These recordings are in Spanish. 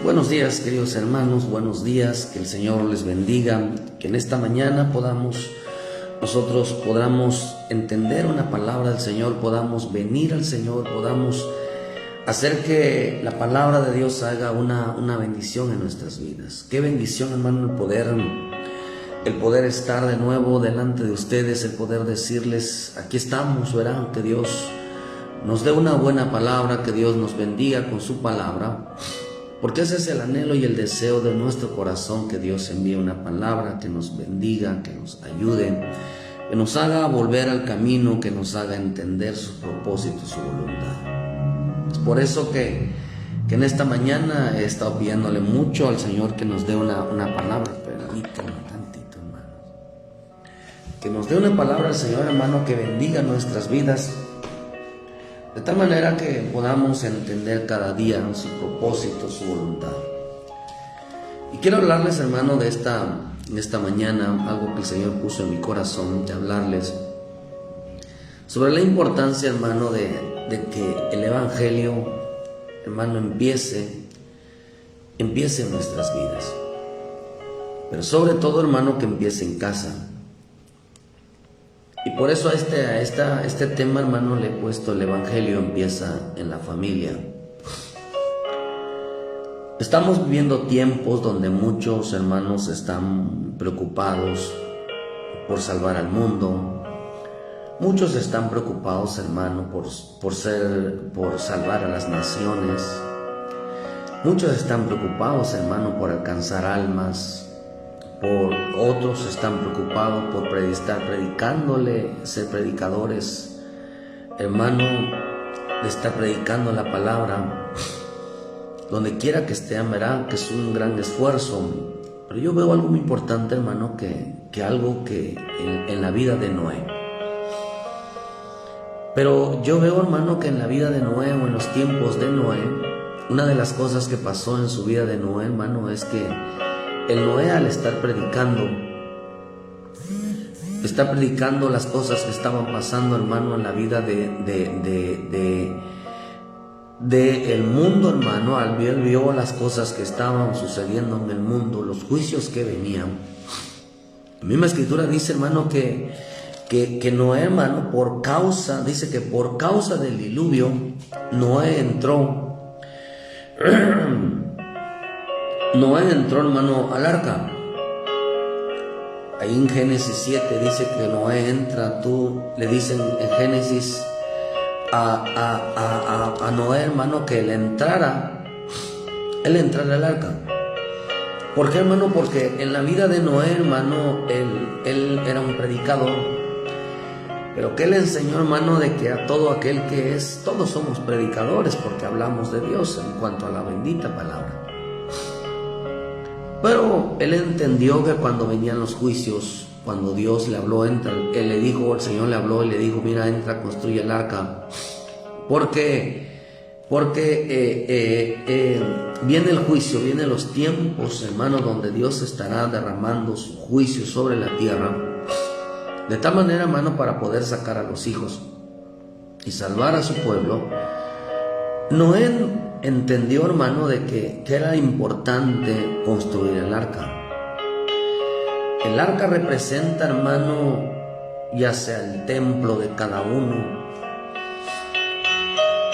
Buenos días, queridos hermanos, buenos días, que el Señor les bendiga, que en esta mañana nosotros podamos entender una palabra del Señor, podamos venir al Señor, podamos hacer que la palabra de Dios haga una bendición en nuestras vidas. Qué bendición, hermano, el poder estar de nuevo delante de ustedes, el poder decirles, aquí estamos, verán, que Dios nos dé una buena palabra, que Dios nos bendiga con su palabra. Porque ese es el anhelo y el deseo de nuestro corazón, que Dios envíe una palabra que nos bendiga, que nos ayude, que nos haga volver al camino, que nos haga entender su propósito, su voluntad. Es por eso que en esta mañana he estado pidiéndole mucho al Señor que nos dé una palabra. Permítanme tantito, hermano. Que nos dé una palabra al Señor, hermano, que bendiga nuestras vidas, de tal manera que podamos entender cada día su propósito, su voluntad. Y quiero hablarles, hermano, de esta mañana, algo que el Señor puso en mi corazón, de hablarles sobre la importancia, hermano, de que el Evangelio, hermano, empiece en nuestras vidas. Pero sobre todo, hermano, que empiece en casa. Y por eso a este tema, hermano, le he puesto: el Evangelio empieza en la familia. Estamos viviendo tiempos donde muchos hermanos están preocupados por salvar al mundo. Muchos están preocupados, hermano, por salvar a las naciones. Muchos están preocupados, hermano, por alcanzar almas. Otros están preocupados por estar predicándole, ser predicadores, hermano, de estar predicando la palabra. Donde quiera que estén, verán que es un gran esfuerzo. Pero yo veo algo muy importante, hermano, que algo que en la vida de Noé. Pero yo veo, hermano, que en la vida de Noé, o en los tiempos de Noé, una de las cosas que pasó en su vida de Noé, hermano, es que el Noé, al estar predicando las cosas que estaban pasando, hermano, en la vida el mundo, hermano, al vio las cosas que estaban sucediendo en el mundo, los juicios que venían. La misma escritura dice, hermano, que Noé, hermano, dice que por causa del diluvio, Noé entró, hermano, al arca. Ahí en Génesis 7 dice que Noé entra. Le dicen en Génesis a Noé, hermano, que él entrara al arca. ¿Por qué, hermano? Porque en la vida de Noé, hermano, él era un predicador. Pero que él enseñó, hermano, de que a todo aquel todos somos predicadores, porque hablamos de Dios en cuanto a la bendita palabra. Pero él entendió que cuando venían los juicios, cuando Dios le habló, el Señor le habló y le dijo, mira, entra, construye el arca. Porque viene el juicio, vienen los tiempos, hermano, donde Dios estará derramando su juicio sobre la tierra. De tal manera, hermano, para poder sacar a los hijos y salvar a su pueblo. Noé entendió, hermano, de que era importante construir el arca. El arca representa, hermano, ya sea el templo de cada uno.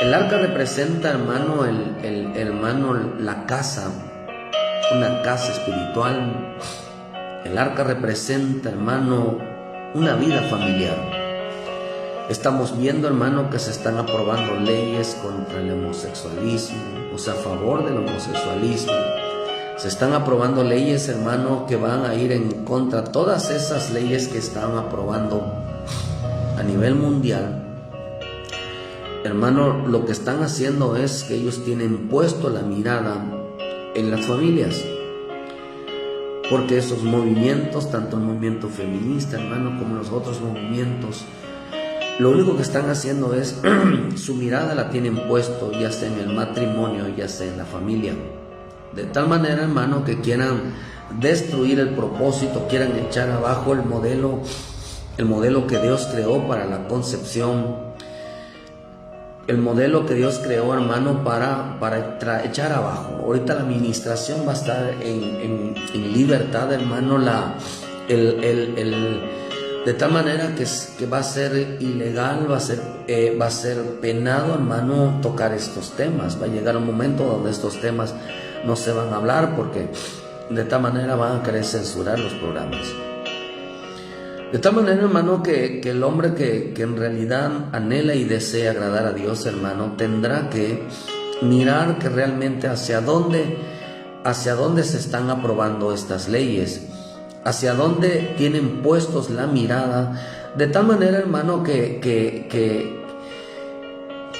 El arca representa, hermano, la casa, una casa espiritual. El arca representa, hermano, una vida familiar. Estamos viendo, hermano, que se están aprobando leyes contra el homosexualismo, o sea, a favor del homosexualismo. Se están aprobando leyes, hermano, que van a ir en contra de todas esas leyes que están aprobando a nivel mundial. Hermano, lo que están haciendo es que ellos tienen puesto la mirada en las familias. Porque esos movimientos, tanto el movimiento feminista, hermano, como los otros movimientos, lo único que están haciendo es, su mirada la tienen puesto, ya sea en el matrimonio, ya sea en la familia. De tal manera, hermano, que quieran destruir el propósito, quieran echar abajo el modelo que Dios creó para la concepción el modelo que Dios creó, hermano, para echar abajo. Ahorita la administración va a estar en libertad, hermano, de tal manera que va a ser ilegal, va a ser penado, hermano, tocar estos temas. Va a llegar un momento donde estos temas no se van a hablar, porque de tal manera van a querer censurar los programas. De tal manera, hermano, que el hombre que en realidad anhela y desea agradar a Dios, hermano, tendrá que mirar que realmente hacia dónde se están aprobando estas leyes, hacia dónde tienen puestos la mirada, de tal manera, hermano, que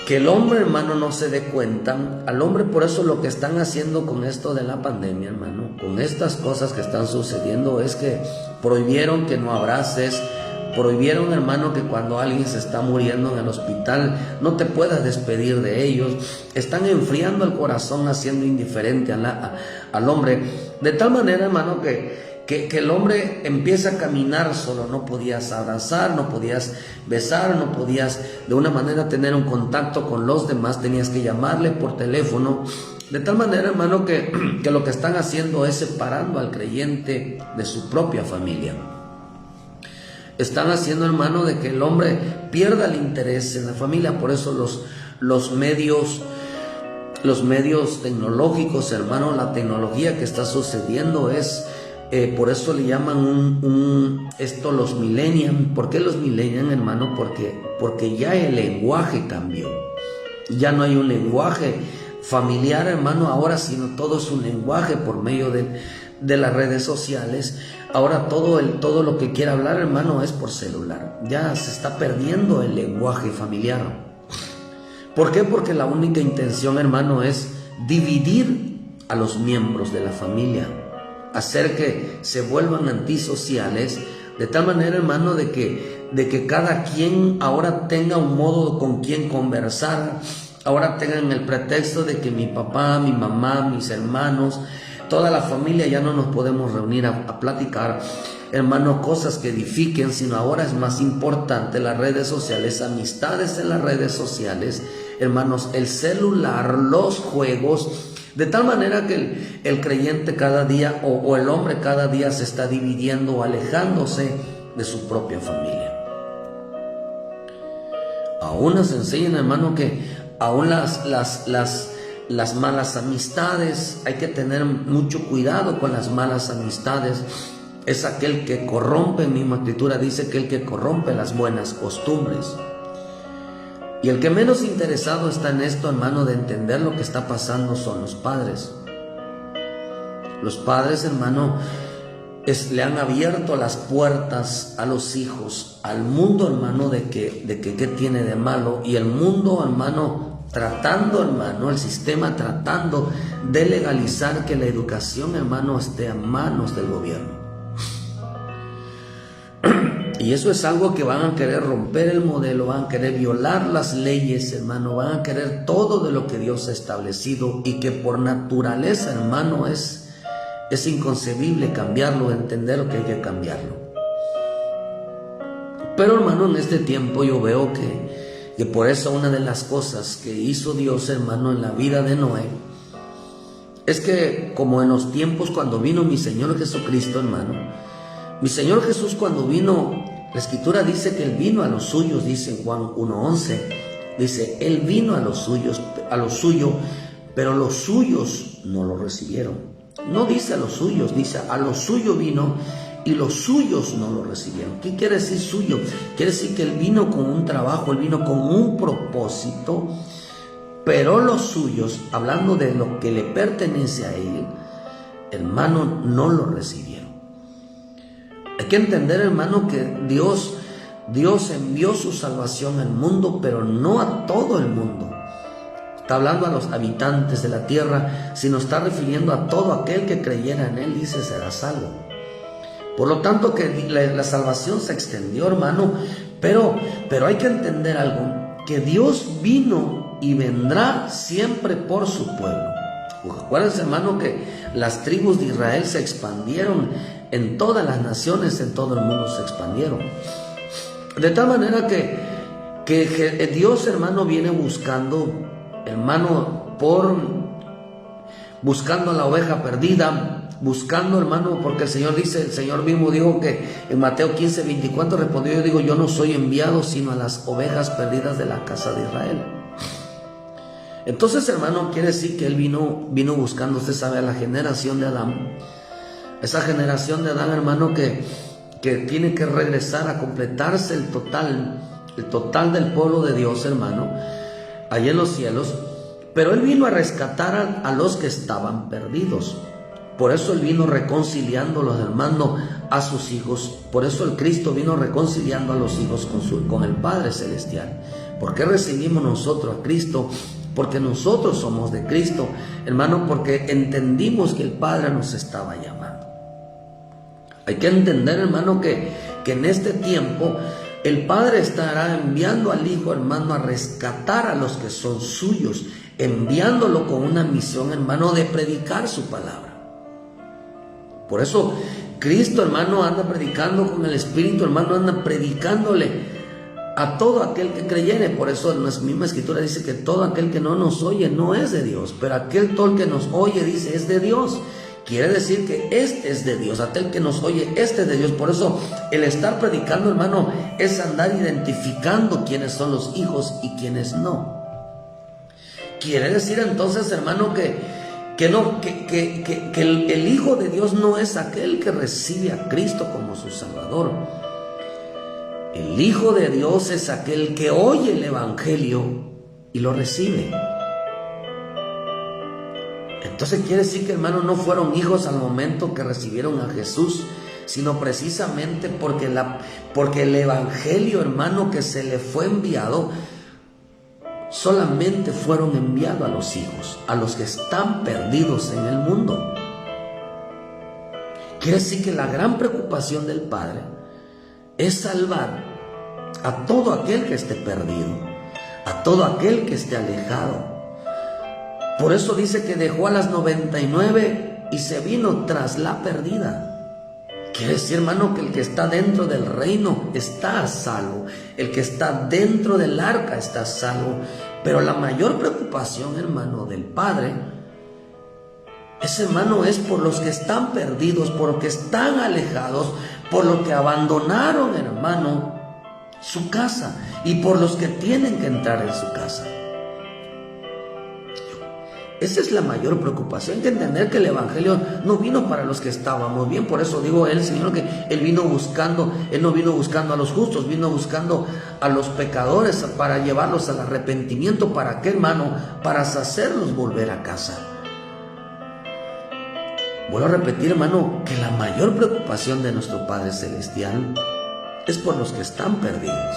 el hombre, hermano, no se dé cuenta. Al hombre, por eso lo que están haciendo con esto de la pandemia, hermano, con estas cosas que están sucediendo, es que prohibieron que no abraces, prohibieron, hermano, que cuando alguien se está muriendo en el hospital no te puedas despedir de ellos. Están enfriando el corazón, haciendo indiferente al hombre, de tal manera, hermano, que el hombre empieza a caminar solo. No podías abrazar, no podías besar, no podías de una manera tener un contacto con los demás, tenías que llamarle por teléfono. De tal manera, hermano, que lo que están haciendo es separando al creyente de su propia familia. Están haciendo, hermano, de que el hombre pierda el interés en la familia. Por eso los medios tecnológicos, hermano, la tecnología que está sucediendo es... por eso le llaman esto los millennials. ¿Por qué los millennials, hermano? Porque ya el lenguaje cambió. Ya no hay un lenguaje familiar, hermano, ahora, sino todo es un lenguaje por medio de las redes sociales. Ahora todo lo que quiera hablar, hermano, es por celular. Ya se está perdiendo el lenguaje familiar. ¿Por qué? Porque la única intención, hermano, es dividir a los miembros de la familia, hacer que se vuelvan antisociales, de tal manera, hermano, de que cada quien ahora tenga un modo con quien conversar. Ahora tengan el pretexto de que mi papá, mi mamá, mis hermanos, toda la familia, ya no nos podemos reunir a platicar, hermano, cosas que edifiquen, sino ahora es más importante las redes sociales, amistades en las redes sociales, hermanos, el celular, los juegos. De tal manera que el creyente cada día o el hombre cada día se está dividiendo o alejándose de su propia familia. Aún nos enseñan, hermano, que aún las malas amistades, hay que tener mucho cuidado con las malas amistades. Es aquel que corrompe, en misma escritura dice que el que corrompe las buenas costumbres. Y el que menos interesado está en esto, hermano, de entender lo que está pasando, son los padres. Los padres, hermano, le han abierto las puertas a los hijos, al mundo, hermano, de que qué tiene de malo. Y el mundo, hermano, tratando, hermano, el sistema tratando de legalizar que la educación, hermano, esté a manos del gobierno. Y eso es algo que van a querer romper el modelo, van a querer violar las leyes, hermano, van a querer todo de lo que Dios ha establecido y que por naturaleza, hermano, es inconcebible cambiarlo, entender que hay que cambiarlo. Pero, hermano, en este tiempo yo veo que por eso una de las cosas que hizo Dios, hermano, en la vida de Noé, es que como en los tiempos cuando vino mi Señor Jesucristo, hermano, mi Señor Jesús cuando vino, la Escritura dice que Él vino a los suyos, dice en Juan 1:11, dice, Él vino a lo suyo, pero los suyos no lo recibieron. No dice a los suyos, dice a lo suyo vino y los suyos no lo recibieron. ¿Qué quiere decir suyo? Quiere decir que Él vino con un trabajo, Él vino con un propósito, pero los suyos, hablando de lo que le pertenece a Él, hermano, no lo recibieron. Hay que entender, hermano, que Dios envió su salvación al mundo, pero no a todo el mundo. Está hablando a los habitantes de la tierra, sino está refiriendo a todo aquel que creyera en Él, dice, será salvo. Por lo tanto, que la salvación se extendió, hermano, pero hay que entender algo, que Dios vino y vendrá siempre por su pueblo. Acuérdense, hermano, que las tribus de Israel se expandieron en todas las naciones, en todo el mundo se expandieron. De tal manera que que Dios, hermano, viene buscando, hermano, buscando a la oveja perdida, buscando, hermano, porque el Señor dice, el Señor mismo dijo que en Mateo 15:24 respondió, yo digo, yo no soy enviado sino a las ovejas perdidas de la casa de Israel. Entonces, hermano, quiere decir que Él vino buscando, usted sabe, a la generación de Adán. Esa generación de Adán, hermano, que tiene que regresar a completarse el total del pueblo de Dios, hermano, allá en los cielos. Pero Él vino a rescatar a los que estaban perdidos. Por eso Él vino reconciliando, los hermanos, a sus hijos. Por eso el Cristo vino reconciliando a los hijos con el Padre Celestial. ¿Por qué recibimos nosotros a Cristo? Porque nosotros somos de Cristo, hermano, porque entendimos que el Padre nos estaba llamando. Hay que entender, hermano, que en este tiempo el Padre estará enviando al Hijo, hermano, a rescatar a los que son suyos, enviándolo con una misión, hermano, de predicar su palabra. Por eso Cristo, hermano, anda predicando con el Espíritu, hermano, anda predicándole a todo aquel que creyere. Por eso en la misma escritura dice que todo aquel que no nos oye no es de Dios, pero todo el que nos oye, dice, es de Dios. Quiere decir que este es de Dios, aquel que nos oye, este es de Dios. Por eso el estar predicando, hermano, es andar identificando quiénes son los hijos y quiénes no. Quiere decir entonces, hermano, que el Hijo de Dios no es aquel que recibe a Cristo como su Salvador. El Hijo de Dios es aquel que oye el Evangelio y lo recibe. Entonces quiere decir que, hermano, no fueron hijos al momento que recibieron a Jesús, sino precisamente porque el Evangelio, hermano, que se le fue enviado, solamente fueron enviados a los hijos, a los que están perdidos en el mundo. Quiere decir que la gran preocupación del Padre es salvar a todo aquel que esté perdido, a todo aquel que esté alejado. Por eso dice que dejó a las 99 y se vino tras la perdida. Quiere decir, hermano, que el que está dentro del reino está a salvo. El que está dentro del arca está a salvo. Pero la mayor preocupación, hermano, del Padre, hermano, es por los que están perdidos, por los que están alejados, por los que abandonaron, hermano, su casa, y por los que tienen que entrar en su casa. Esa es la mayor preocupación. Hay que entender que el Evangelio no vino para los que estábamos bien. Por eso digo el Señor que Él vino buscando, Él no vino buscando a los justos, vino buscando a los pecadores para llevarlos al arrepentimiento. ¿Para qué, hermano? Para hacerlos volver a casa. Vuelvo a repetir, hermano, que la mayor preocupación de nuestro Padre Celestial es por los que están perdidos.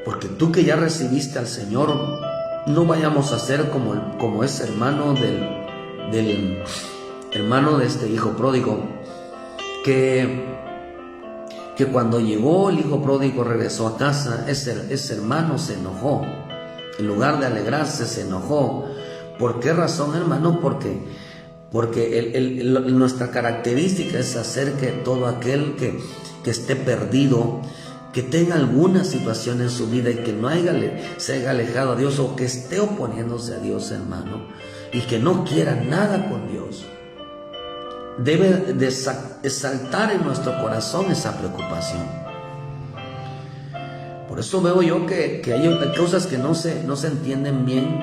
Porque tú que ya recibiste al Señor, no vayamos a ser como ese hermano del hermano de este hijo pródigo, que cuando llegó el hijo pródigo, regresó a casa, ese hermano se enojó. En lugar de alegrarse, se enojó. ¿Por qué razón, hermano? Porque nuestra característica es hacer que todo aquel que esté perdido, que tenga alguna situación en su vida y que se haya alejado a Dios, o que esté oponiéndose a Dios, hermano, y que no quiera nada con Dios, debe de saltar en nuestro corazón esa preocupación. Por eso veo yo que hay cosas que no se entienden bien.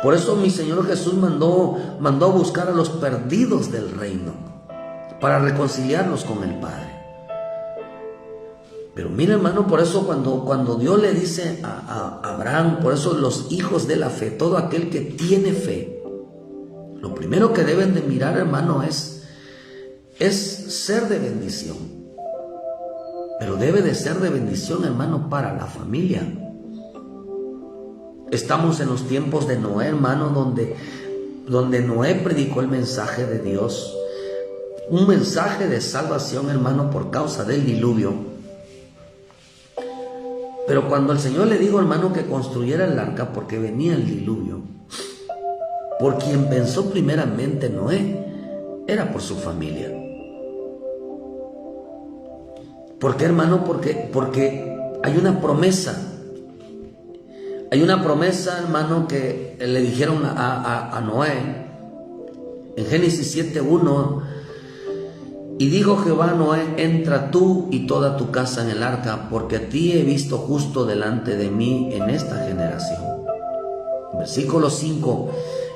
Por eso mi Señor Jesús mandó a buscar a los perdidos del reino para reconciliarlos con el Padre. Pero mira, hermano, por eso cuando Dios le dice a Abraham, por eso los hijos de la fe, todo aquel que tiene fe, lo primero que deben de mirar, hermano, es ser de bendición. Pero debe de ser de bendición, hermano, para la familia. Estamos en los tiempos de Noé, hermano, donde Noé predicó el mensaje de Dios, un mensaje de salvación, hermano, por causa del diluvio. Pero cuando el Señor le dijo, hermano, que construyera el arca porque venía el diluvio, por quien pensó primeramente Noé, era por su familia. ¿Por qué, hermano? Porque hay una promesa. Hay una promesa, hermano, que le dijeron a Noé en Génesis 7:1. Y dijo Jehová a Noé: entra tú y toda tu casa en el arca, porque a ti he visto justo delante de mí en esta generación. Versículo 5.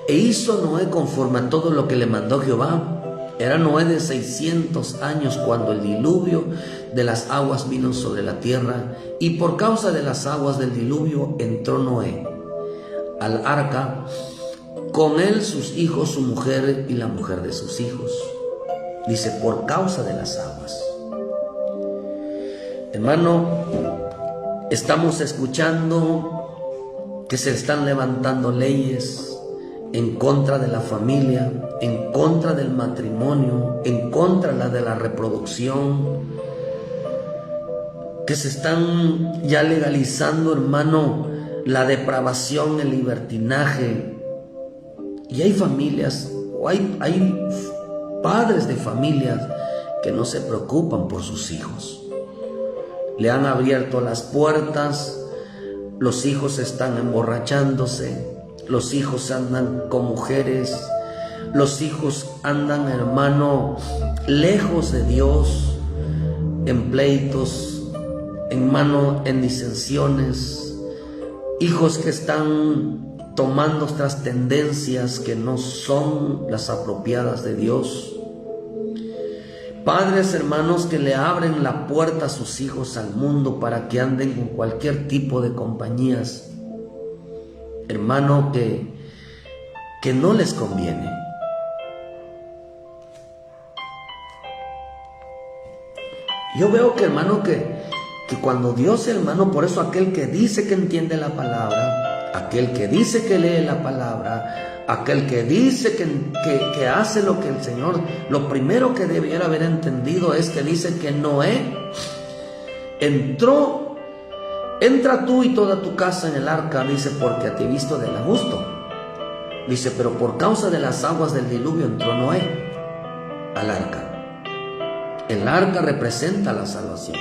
E hizo Noé conforme a todo lo que le mandó Jehová. Era Noé de 600 años cuando el diluvio de las aguas vino sobre la tierra, y por causa de las aguas del diluvio entró Noé al arca, con él sus hijos, su mujer y la mujer de sus hijos. Dice, por causa de las aguas. Hermano, estamos escuchando que se están levantando leyes en contra de la familia, en contra del matrimonio, en contra de la reproducción, que se están ya legalizando, hermano, la depravación, el libertinaje. Y hay familias, o hay padres de familias que no se preocupan por sus hijos. Le han abierto las puertas, los hijos están emborrachándose, los hijos andan con mujeres, los hijos andan, hermano, lejos de Dios, en pleitos, en disensiones, hijos que están tomando otras tendencias que no son las apropiadas de Dios. Padres, hermanos, que le abren la puerta a sus hijos al mundo para que anden con cualquier tipo de compañías, hermano, que no les conviene. Yo veo que, hermano, que cuando Dios, hermano, por eso aquel que dice que entiende la palabra, aquel que dice que lee la palabra, aquel que dice que hace lo que el Señor, lo primero que debiera haber entendido es que dice que Noé entra tú y toda tu casa en el arca, dice, porque a ti he visto del justo. Dice, pero por causa de las aguas del diluvio entró Noé al arca. El arca representa la salvación.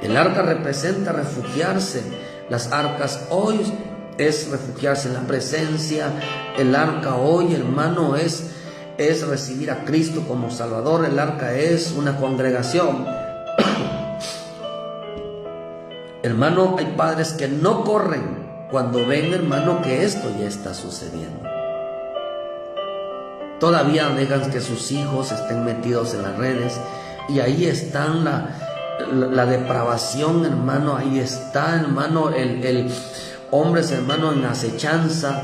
El arca representa refugiarse. Las arcas hoy es refugiarse en la presencia. El arca hoy, hermano, es recibir a Cristo como Salvador. El arca es una congregación. Hermano, hay padres que no corren cuando ven, hermano, que esto ya está sucediendo. Todavía dejan que sus hijos estén metidos en las redes, y ahí están la depravación, hermano. Ahí está, hermano, el hombres, hermano, en acechanza.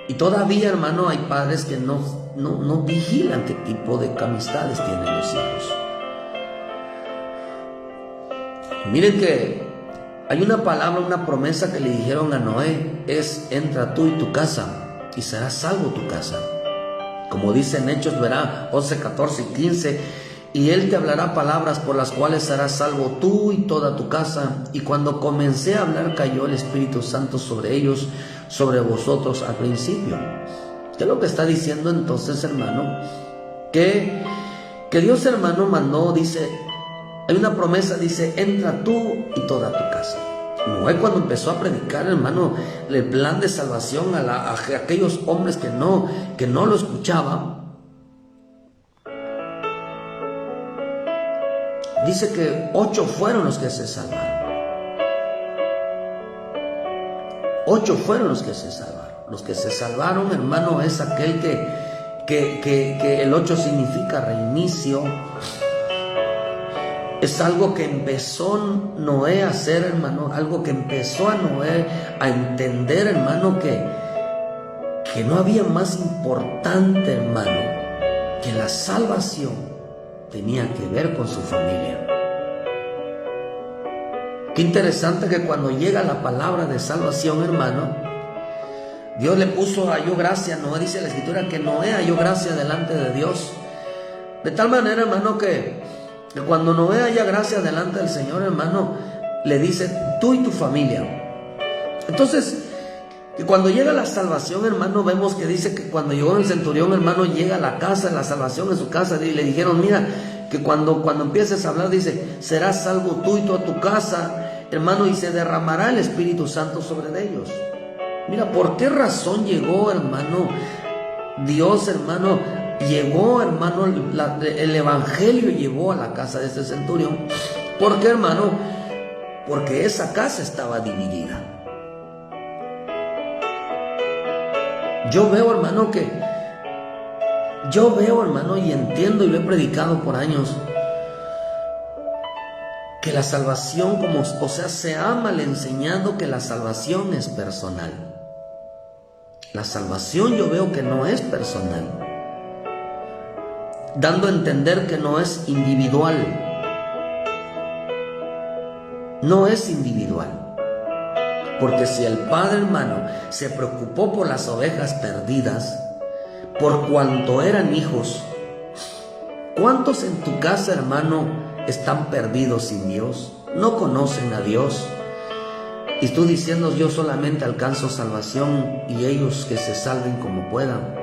Y todavía, hermano, hay padres que no vigilan qué tipo de amistades tienen los hijos. Miren que hay una palabra, una promesa que le dijeron a Noé, es: entra tú y tu casa, y será salvo tu casa. Como dice en Hechos, verá, 11, 14 y 15, y él te hablará palabras por las cuales serás salvo tú y toda tu casa. Y cuando comencé a hablar, cayó el Espíritu Santo sobre ellos, sobre vosotros al principio. ¿Qué es lo que está diciendo entonces, hermano? Que Dios, hermano, mandó, dice, hay una promesa, dice, entra tú y toda tu casa. Noé, cuando empezó a predicar, hermano, el plan de salvación a aquellos hombres que no lo escuchaban, dice que 8 fueron los que se salvaron. 8 fueron los que se salvaron. Los que se salvaron, hermano, es aquel que el 8 significa reinicio. Es algo que empezó Noé a hacer, hermano, algo que empezó a Noé a entender, hermano, que no había más importante, hermano, que la salvación tenía que ver con su familia. Qué interesante que cuando llega la palabra de salvación, hermano, Dios le puso, halló gracia. Noé, dice la Escritura, que Noé halló gracia delante de Dios. De tal manera, hermano, que cuando Noé haya gracia delante del Señor, hermano, le dice, tú y tu familia. Entonces, que cuando llega la salvación, hermano, vemos que dice que cuando llegó el centurión, hermano, llega a la casa, la salvación en su casa, y le dijeron, mira, que cuando empieces a hablar, dice, serás salvo tú y toda tu casa. hermano, y se derramará el Espíritu Santo sobre ellos. Mira, ¿por qué razón llegó, hermano? Dios, hermano, llegó, hermano, el Evangelio llegó a la casa de este centurión. ¿Por qué, hermano? Porque esa casa estaba dividida. Yo veo, hermano, y entiendo y lo he predicado por años, que la salvación, se ha mal enseñado que la salvación es personal. La salvación yo veo que no es personal, dando a entender que no es individual. No es individual. Porque si el Padre, hermano, se preocupó por las ovejas perdidas, por cuanto eran hijos, ¿cuántos en tu casa, hermano, están perdidos sin Dios? No conocen a Dios. Y tú diciendo, yo solamente alcanzo salvación y ellos que se salven como puedan.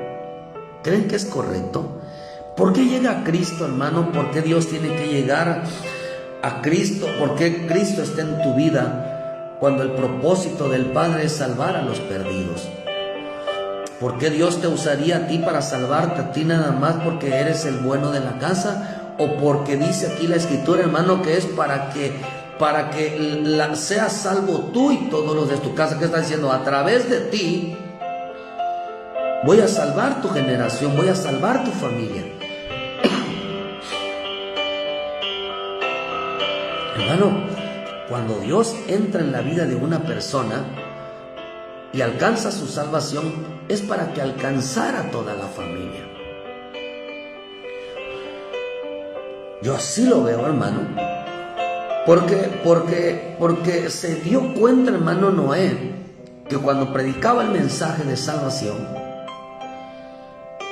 ¿Creen que es correcto? ¿Por qué llega a Cristo, hermano? ¿Por qué Dios tiene que llegar a Cristo? ¿Por qué Cristo está en tu vida cuando el propósito del Padre es salvar a los perdidos? ¿Por qué Dios te usaría a ti para salvarte a ti nada más porque eres el bueno de la casa? ¿O porque dice aquí la Escritura, hermano, que es para que seas salvo tú y todos los de tu casa? ¿Qué está diciendo? A través de ti voy a salvar tu generación, voy a salvar tu familia. Hermano, cuando Dios entra en la vida de una persona y alcanza su salvación, es para que alcanzara a toda la familia. Yo así lo veo, hermano. Porque se dio cuenta, hermano Noé, que cuando predicaba el mensaje de salvación,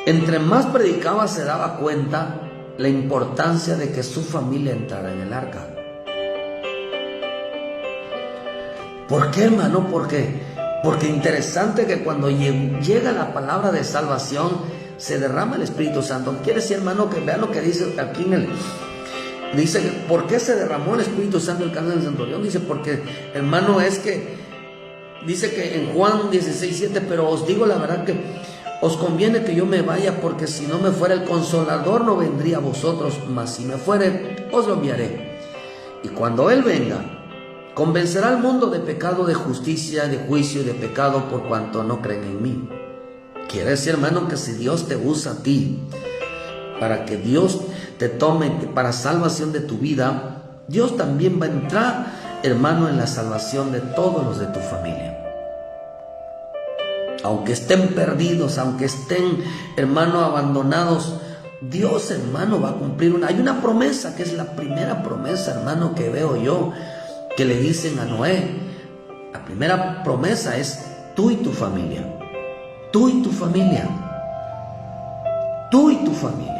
entre más predicaba se daba cuenta la importancia de que su familia entrara en el arca. ¿Por qué, hermano? Porque interesante que cuando llega la palabra de salvación se derrama el Espíritu Santo. Quiere decir, hermano, que vean lo que dice aquí dice, ¿por qué se derramó el Espíritu Santo en el casa del centurión? Dice, porque, hermano, dice que en Juan 16:7, pero os digo la verdad que os conviene que yo me vaya, porque si no me fuera el Consolador no vendría a vosotros, mas si me fuere, os lo enviaré. Y cuando Él venga, convencerá al mundo de pecado, de justicia, de juicio y de pecado por cuanto no creen en mí. Quiere decir, hermano, que si Dios te usa a ti para que Dios te tome para salvación de tu vida, Dios también va a entrar, hermano, en la salvación de todos los de tu familia. Aunque estén perdidos, aunque estén, hermano, abandonados, Dios, hermano, va a cumplir hay una promesa, que es la primera promesa, hermano, que veo yo, que le dicen a Noé. La primera promesa es tú y tu familia. Tú y tu familia. Tú y tu familia.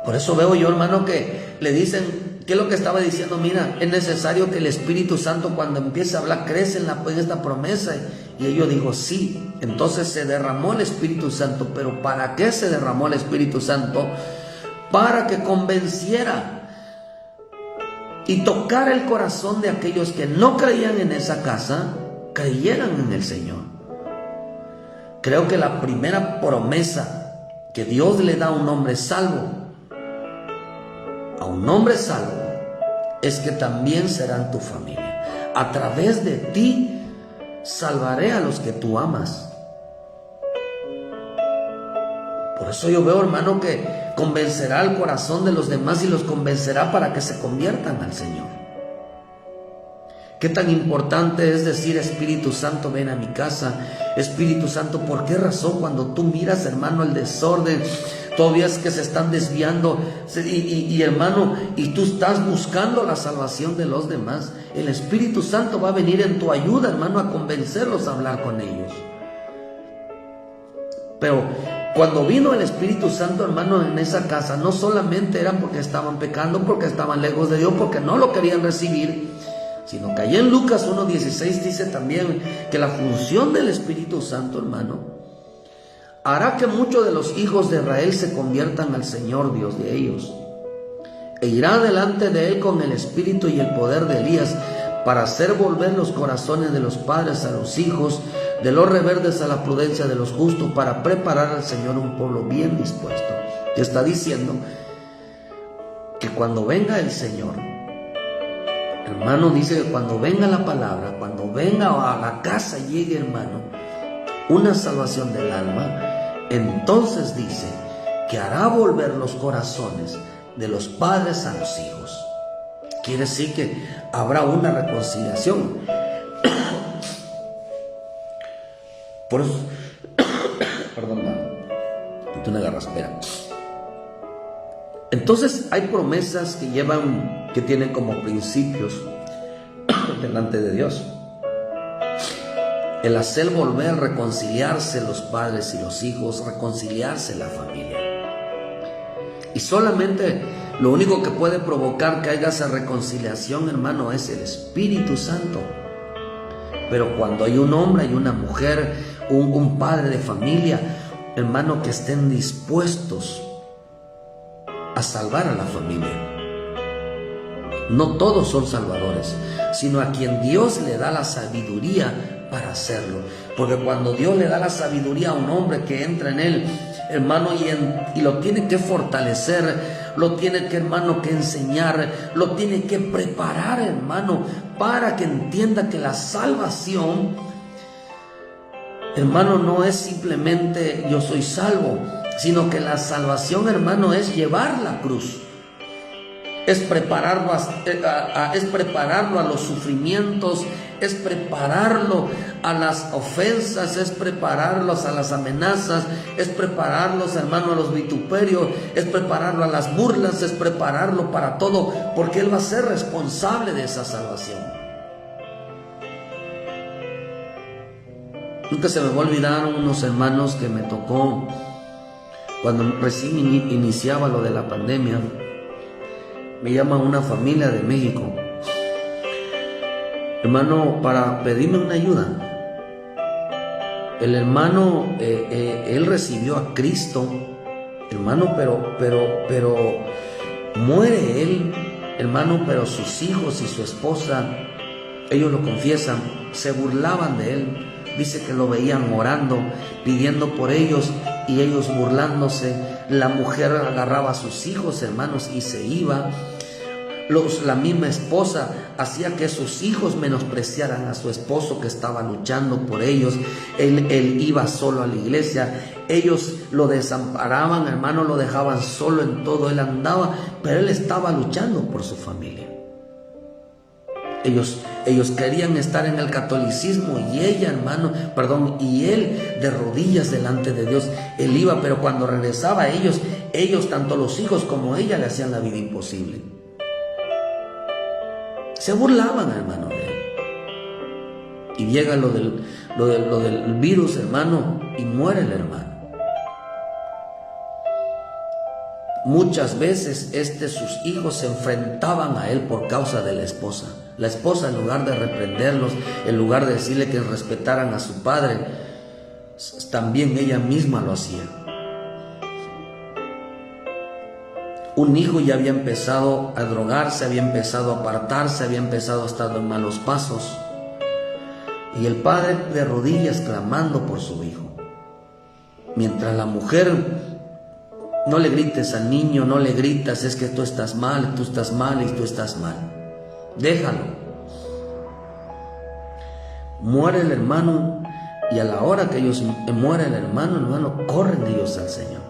Por eso veo yo, hermano, que le dicen, ¿qué es lo que estaba diciendo? Mira, es necesario que el Espíritu Santo, cuando empiece a hablar, crece en esta promesa. Y ellos dijo, sí. Entonces se derramó el Espíritu Santo. ¿Pero para qué se derramó el Espíritu Santo? Para que convenciera y tocara el corazón de aquellos que no creían en esa casa, creyeran en el Señor. Creo que la primera promesa que Dios le da a un hombre salvo, es que también serán tu familia. A través de ti salvaré a los que tú amas. Por eso yo veo, hermano, que convencerá el corazón de los demás y los convencerá para que se conviertan al Señor. Qué tan importante es decir, Espíritu Santo, ven a mi casa. Espíritu Santo, ¿por qué razón cuando tú miras, hermano, el desorden, todavía es que se están desviando y hermano, y tú estás buscando la salvación de los demás? El Espíritu Santo va a venir en tu ayuda, hermano, a convencerlos a hablar con ellos. Pero cuando vino el Espíritu Santo, hermano, en esa casa, no solamente era porque estaban pecando, porque estaban lejos de Dios, porque no lo querían recibir, sino que allá en Lucas 1:16 dice también que la función del Espíritu Santo, hermano, hará que muchos de los hijos de Israel se conviertan al Señor Dios de ellos. e irá delante de él con el espíritu y el poder de Elías, para hacer volver los corazones de los padres a los hijos, de los rebeldes a la prudencia de los justos, para preparar al Señor un pueblo bien dispuesto. Y está diciendo que cuando venga el Señor, hermano, dice que cuando venga la palabra, cuando venga a la casa, llegue, hermano, una salvación del alma, entonces dice que hará volver los corazones de los padres a los hijos. Quiere decir que habrá una reconciliación. Por eso, perdón, tú una garraspera. Entonces hay promesas que tienen como principios delante de Dios el hacer volver, reconciliarse los padres y los hijos, reconciliarse la familia. Y solamente lo único que puede provocar que haya esa reconciliación, hermano, es el Espíritu Santo. Pero cuando hay un hombre y una mujer, un padre de familia, hermano, que estén dispuestos a salvar a la familia. No todos son salvadores, sino a quien Dios le da la sabiduría para hacerlo. Porque cuando Dios le da la sabiduría a un hombre que entra en él, hermano, y lo tiene que fortalecer, lo tiene que, hermano, que enseñar, lo tiene que preparar, hermano, para que entienda que la salvación, hermano, no es simplemente yo soy salvo, sino que la salvación, hermano, es llevar la cruz. Es prepararlo a los sufrimientos, es prepararlo a las ofensas, es prepararlos a las amenazas, es prepararlos, hermano, a los vituperios, es prepararlo a las burlas, es prepararlo para todo, porque Él va a ser responsable de esa salvación. Nunca se me va a olvidar unos hermanos que me tocó cuando recién iniciaba lo de la pandemia. Me llama una familia de México, hermano, para pedirme una ayuda. El hermano, él recibió a Cristo, hermano, pero muere él, hermano, pero sus hijos y su esposa, ellos lo confiesan, se burlaban de él. Dice que lo veían orando, pidiendo por ellos, y ellos burlándose. La mujer agarraba a sus hijos, hermanos, y se iba. La misma esposa hacía que sus hijos menospreciaran a su esposo que estaba luchando por ellos. Él iba solo a la iglesia. Ellos lo desamparaban, hermano, lo dejaban solo en todo. Él andaba, pero él estaba luchando por su familia. Ellos querían estar en el catolicismo y y él de rodillas delante de Dios. Él iba, pero cuando regresaba ellos, tanto los hijos como ella, le hacían la vida imposible. Se burlaban, hermano, de él. Y llega lo del virus, hermano, y muere el hermano. Muchas veces sus hijos se enfrentaban a él por causa de la esposa. La esposa, en lugar de reprenderlos, en lugar de decirle que respetaran a su padre, también ella misma lo hacía. Un hijo ya había empezado a drogarse, había empezado a apartarse, había empezado a estar en malos pasos. Y el padre de rodillas clamando por su hijo. Mientras la mujer: no le grites al niño, no le gritas, es que tú estás mal y tú estás mal. Déjalo. Muere el hermano, y a la hora que muere el hermano, corren ellos al Señor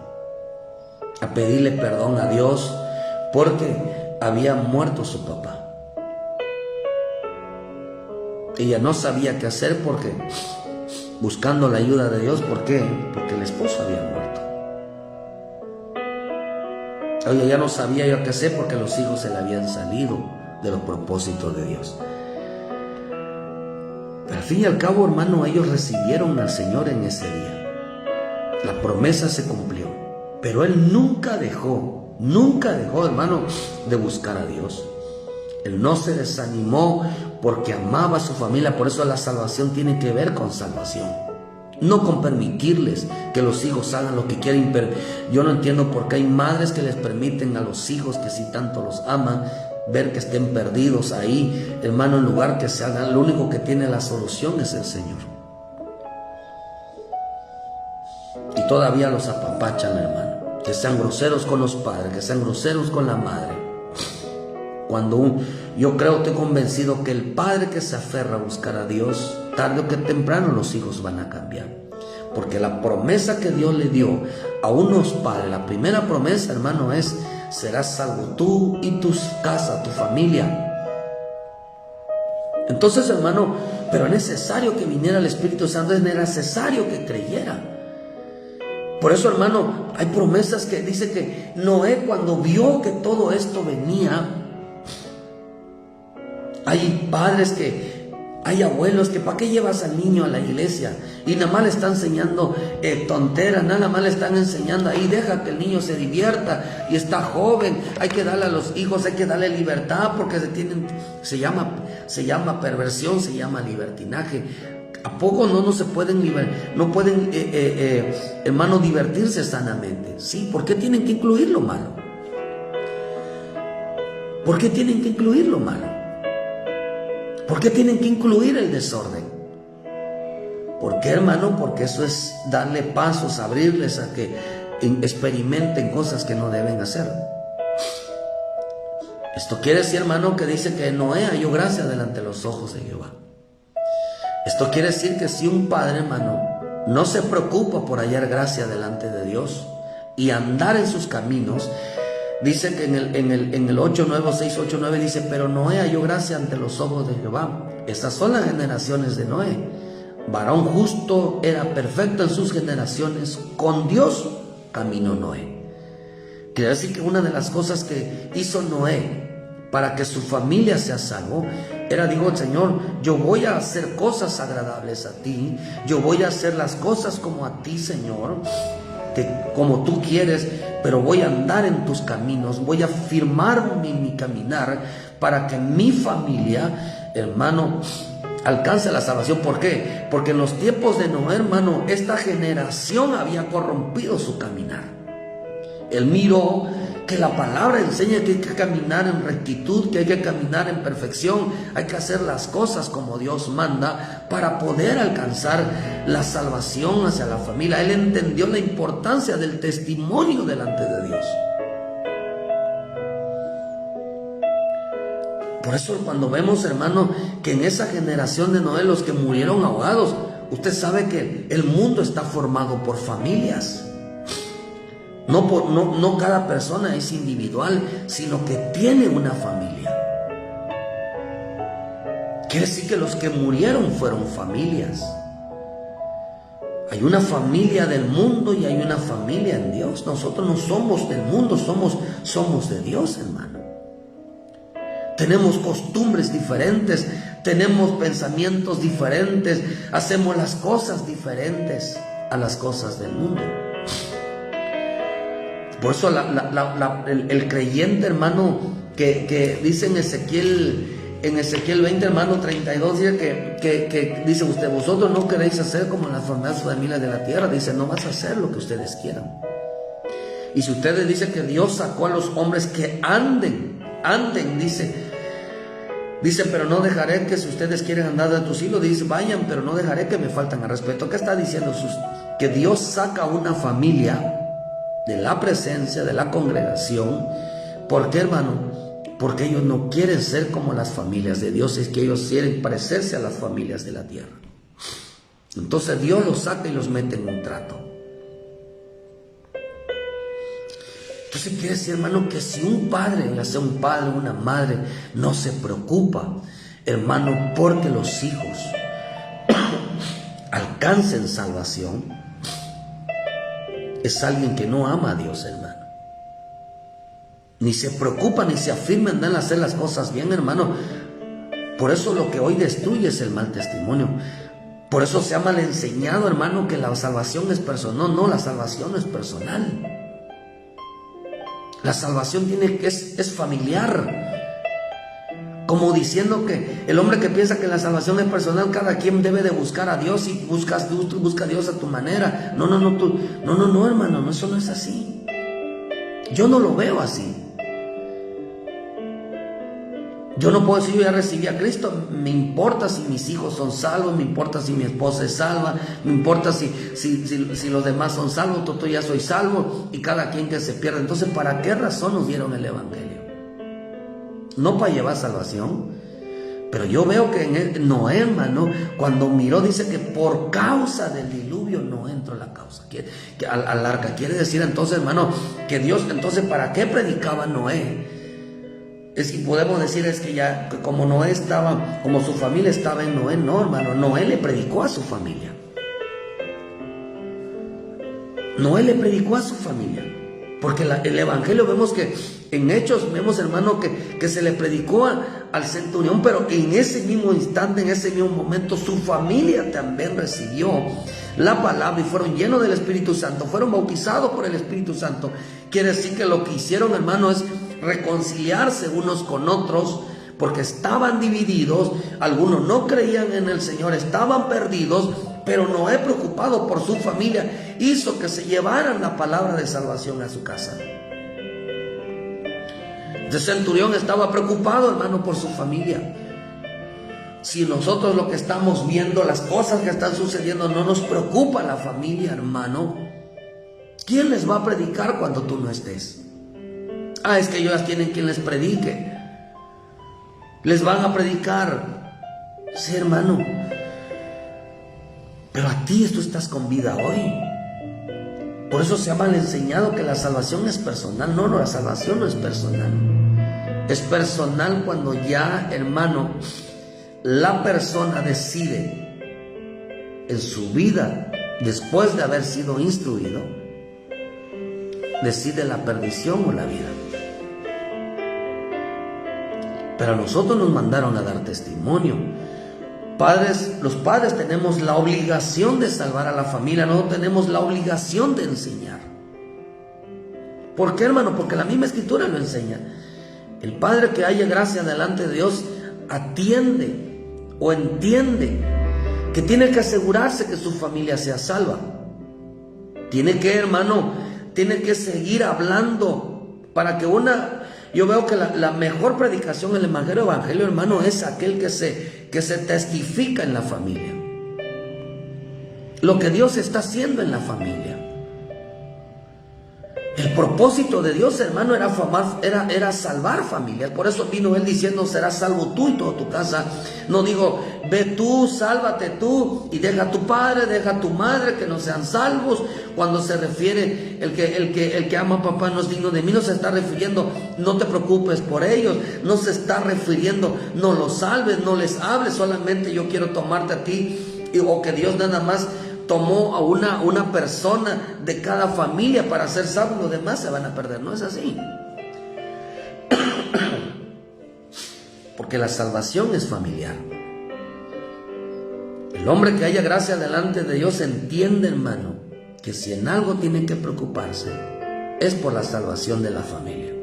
a pedirle perdón a Dios porque había muerto su papá. Ella no sabía qué hacer porque buscando la ayuda de Dios. ¿Por qué? Porque el esposo había muerto. Ella ya no sabía yo qué hacer porque los hijos se le habían salido de los propósitos de Dios. Pero al fin y al cabo, hermano, ellos recibieron al Señor en ese día. La promesa se cumplió. Pero él nunca dejó, hermano, de buscar a Dios. Él no se desanimó porque amaba a su familia. Por eso la salvación tiene que ver con salvación. no con permitirles que los hijos hagan lo que quieren. Pero yo no entiendo por qué hay madres que les permiten a los hijos que si tanto los aman, ver que estén perdidos ahí, hermano, en lugar que se hagan. Lo único que tiene la solución es el Señor. Y todavía los apapachan, hermano. Que sean groseros con los padres, que sean groseros con la madre. Yo creo, estoy convencido que el padre que se aferra a buscar a Dios, tarde o que temprano los hijos van a cambiar. Porque la promesa que Dios le dio a unos padres, la primera promesa, hermano, es: serás salvo tú y tu casa, tu familia. Entonces, hermano, pero es necesario que viniera el Espíritu Santo, es necesario que creyera. Por eso, hermano, hay promesas que dice que Noé, cuando vio que todo esto venía, hay padres hay abuelos que ¿para qué llevas al niño a la iglesia? Y nada más le están enseñando tonteras, nada más le están enseñando ahí, deja que el niño se divierta y está joven. Hay que darle a los hijos, hay que darle libertad, porque se llama perversión, se llama libertinaje. ¿A poco no se pueden hermano, divertirse sanamente? Sí, ¿por qué tienen que incluir lo malo? ¿Por qué tienen que incluir lo malo? ¿Por qué tienen que incluir el desorden? ¿Por qué, hermano? Porque eso es darle pasos, abrirles a que experimenten cosas que no deben hacer. Esto quiere decir, hermano, que dice que Noé halló gracia delante de los ojos de Jehová. Esto quiere decir que si un padre, hermano, no se preocupa por hallar gracia delante de Dios y andar en sus caminos, dice que en el 6:8-9 dice: pero Noé halló gracia ante los ojos de Jehová. Estas son las generaciones de Noé. Varón justo, era perfecto en sus generaciones, con Dios caminó Noé. Quiere decir que una de las cosas que hizo Noé para que su familia sea salvo era, digo: Señor, yo voy a hacer cosas agradables a ti, yo voy a hacer las cosas como a ti, Señor, como tú quieres, pero voy a andar en tus caminos, voy a firmar mi caminar para que mi familia, hermano, alcance la salvación. ¿Por qué? Porque en los tiempos de Noé, hermano, esta generación había corrompido su caminar. Él miró que la palabra enseña que hay que caminar en rectitud, que hay que caminar en perfección, hay que hacer las cosas como Dios manda para poder alcanzar la salvación hacia la familia. Él entendió la importancia del testimonio delante de Dios. Por eso cuando vemos, hermano, que en esa generación de Noé los que murieron ahogados, usted sabe que el mundo está formado por familias. No cada persona es individual, sino que tiene una familia. Quiere decir que los que murieron fueron familias. Hay una familia del mundo y hay una familia en Dios. Nosotros no somos del mundo, somos de Dios, hermano. Tenemos costumbres diferentes, tenemos pensamientos diferentes, hacemos las cosas diferentes a las cosas del mundo. Por eso el creyente, hermano, que dice en Ezequiel 20, hermano, 32, dice que dice: vosotros no queréis hacer como las formas familias de la tierra. Dice: no vas a hacer lo que ustedes quieran. Y si ustedes dicen que Dios sacó a los hombres que anden, dice: pero no dejaré que, si ustedes quieren andar de tus hilos, dice: vayan, pero no dejaré que me falten al respeto. ¿Qué está diciendo? Que Dios saca una familia de la presencia, de la congregación. ¿Por qué, hermano? Porque ellos no quieren ser como las familias de Dios, es que ellos quieren parecerse a las familias de la tierra. Entonces Dios los saca y los mete en un trato. Entonces quiere decir, hermano, que si un padre, ya sea un padre o una madre, no se preocupa, hermano, porque los hijos alcancen salvación, es alguien que no ama a Dios, hermano. Ni se preocupa, ni se afirma en hacer las cosas bien, hermano. Por eso lo que hoy destruye es el mal testimonio. Por eso se ha mal enseñado, hermano, que la salvación es personal. No, la salvación es personal. La salvación es familiar. Como diciendo que el hombre que piensa que la salvación es personal, cada quien debe de buscar a Dios y busca a Dios a tu manera. No, hermano, no, eso no es así. Yo no lo veo así. Yo no puedo decir yo ya recibí a Cristo. Me importa si mis hijos son salvos, me importa si mi esposa es salva, me importa si los demás son salvos, yo ya soy salvo y cada quien que se pierda. Entonces, ¿para qué razón nos dieron el Evangelio? No para llevar salvación. Pero yo veo que en Noé, hermano, cuando miró, dice que por causa del diluvio no entró la causa al arca. Quiere decir entonces, hermano, que Dios, entonces, ¿para qué predicaba Noé? Es que podemos decir es que ya, como Noé estaba, como su familia estaba en Noé, no, hermano, Noé le predicó a su familia. Noé le predicó a su familia. Porque el Evangelio vemos que en Hechos vemos, hermano, que se le predicó al centurión, pero en ese mismo instante, en ese mismo momento, su familia también recibió la palabra y fueron llenos del Espíritu Santo, fueron bautizados por el Espíritu Santo. Quiere decir que lo que hicieron, hermano, es reconciliarse unos con otros, porque estaban divididos, algunos no creían en el Señor, estaban perdidos, pero Noé, preocupado por su familia, hizo que se llevaran la palabra de salvación a su casa. El centurión estaba preocupado, hermano, por su familia. Si nosotros lo que estamos viendo, las cosas que están sucediendo, no nos preocupa la familia, hermano, ¿quién les va a predicar cuando tú no estés? Es que ellos tienen quien les predique. Les van a predicar. Sí, hermano. Pero a ti tú estás con vida hoy. Por eso se ha mal enseñado que la salvación es personal. No, la salvación no es personal. Es personal cuando ya, hermano, la persona decide en su vida, después de haber sido instruido, decide la perdición o la vida. Pero a nosotros nos mandaron a dar testimonio. Los padres tenemos la obligación de salvar a la familia, no tenemos la obligación de enseñar. ¿Por qué, hermano? Porque la misma Escritura lo enseña. El padre que haya gracia delante de Dios atiende o entiende que tiene que asegurarse que su familia sea salva. Tiene que, hermano, tiene que seguir hablando para que yo veo que la mejor predicación en el evangelio, hermano, es aquel que se testifica en la familia. Lo que Dios está haciendo en la familia. El propósito de Dios, hermano, era salvar familias. Por eso vino Él diciendo, serás salvo tú y toda tu casa. No digo, ve tú, sálvate tú y deja a tu padre, deja a tu madre que no sean salvos. Cuando se refiere el que ama a papá no es digno de mí, no se está refiriendo, no te preocupes por ellos. No se está refiriendo, no los salves, no les hables, solamente yo quiero tomarte a ti. O que Dios nada más tomó a una persona de cada familia para ser salvo, los demás se van a perder. No es así. Porque la salvación es familiar. El hombre que haya gracia delante de Dios entiende, hermano, que si en algo tiene que preocuparse es por la salvación de la familia.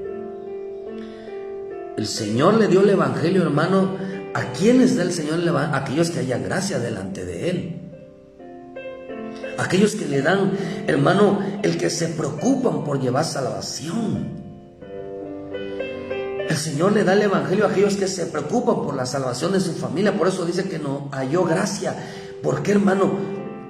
El Señor le dio el evangelio, hermano. ¿A quiénes da el Señor el evangelio? Aquellos que haya gracia delante de Él. Aquellos que le dan, hermano, el que se preocupan por llevar salvación. El Señor le da el evangelio a aquellos que se preocupan por la salvación de su familia. Por eso dice que no halló gracia. ¿Por qué, hermano?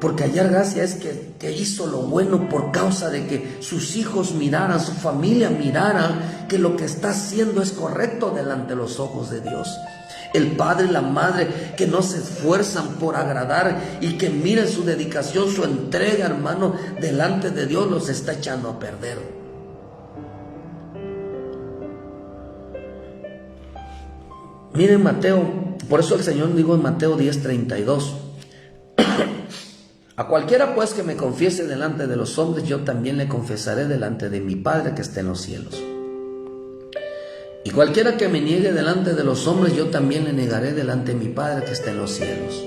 Porque hallar gracia es que hizo lo bueno por causa de que sus hijos miraran, su familia mirara que lo que está haciendo es correcto delante de los ojos de Dios. El padre y la madre que no se esfuerzan por agradar y que miren su dedicación, su entrega, hermano, delante de Dios, los está echando a perder. Miren Mateo, por eso el Señor dijo en Mateo 10:32, a cualquiera pues que me confiese delante de los hombres, yo también le confesaré delante de mi Padre que está en los cielos. Y cualquiera que me niegue delante de los hombres, yo también le negaré delante de mi Padre que está en los cielos.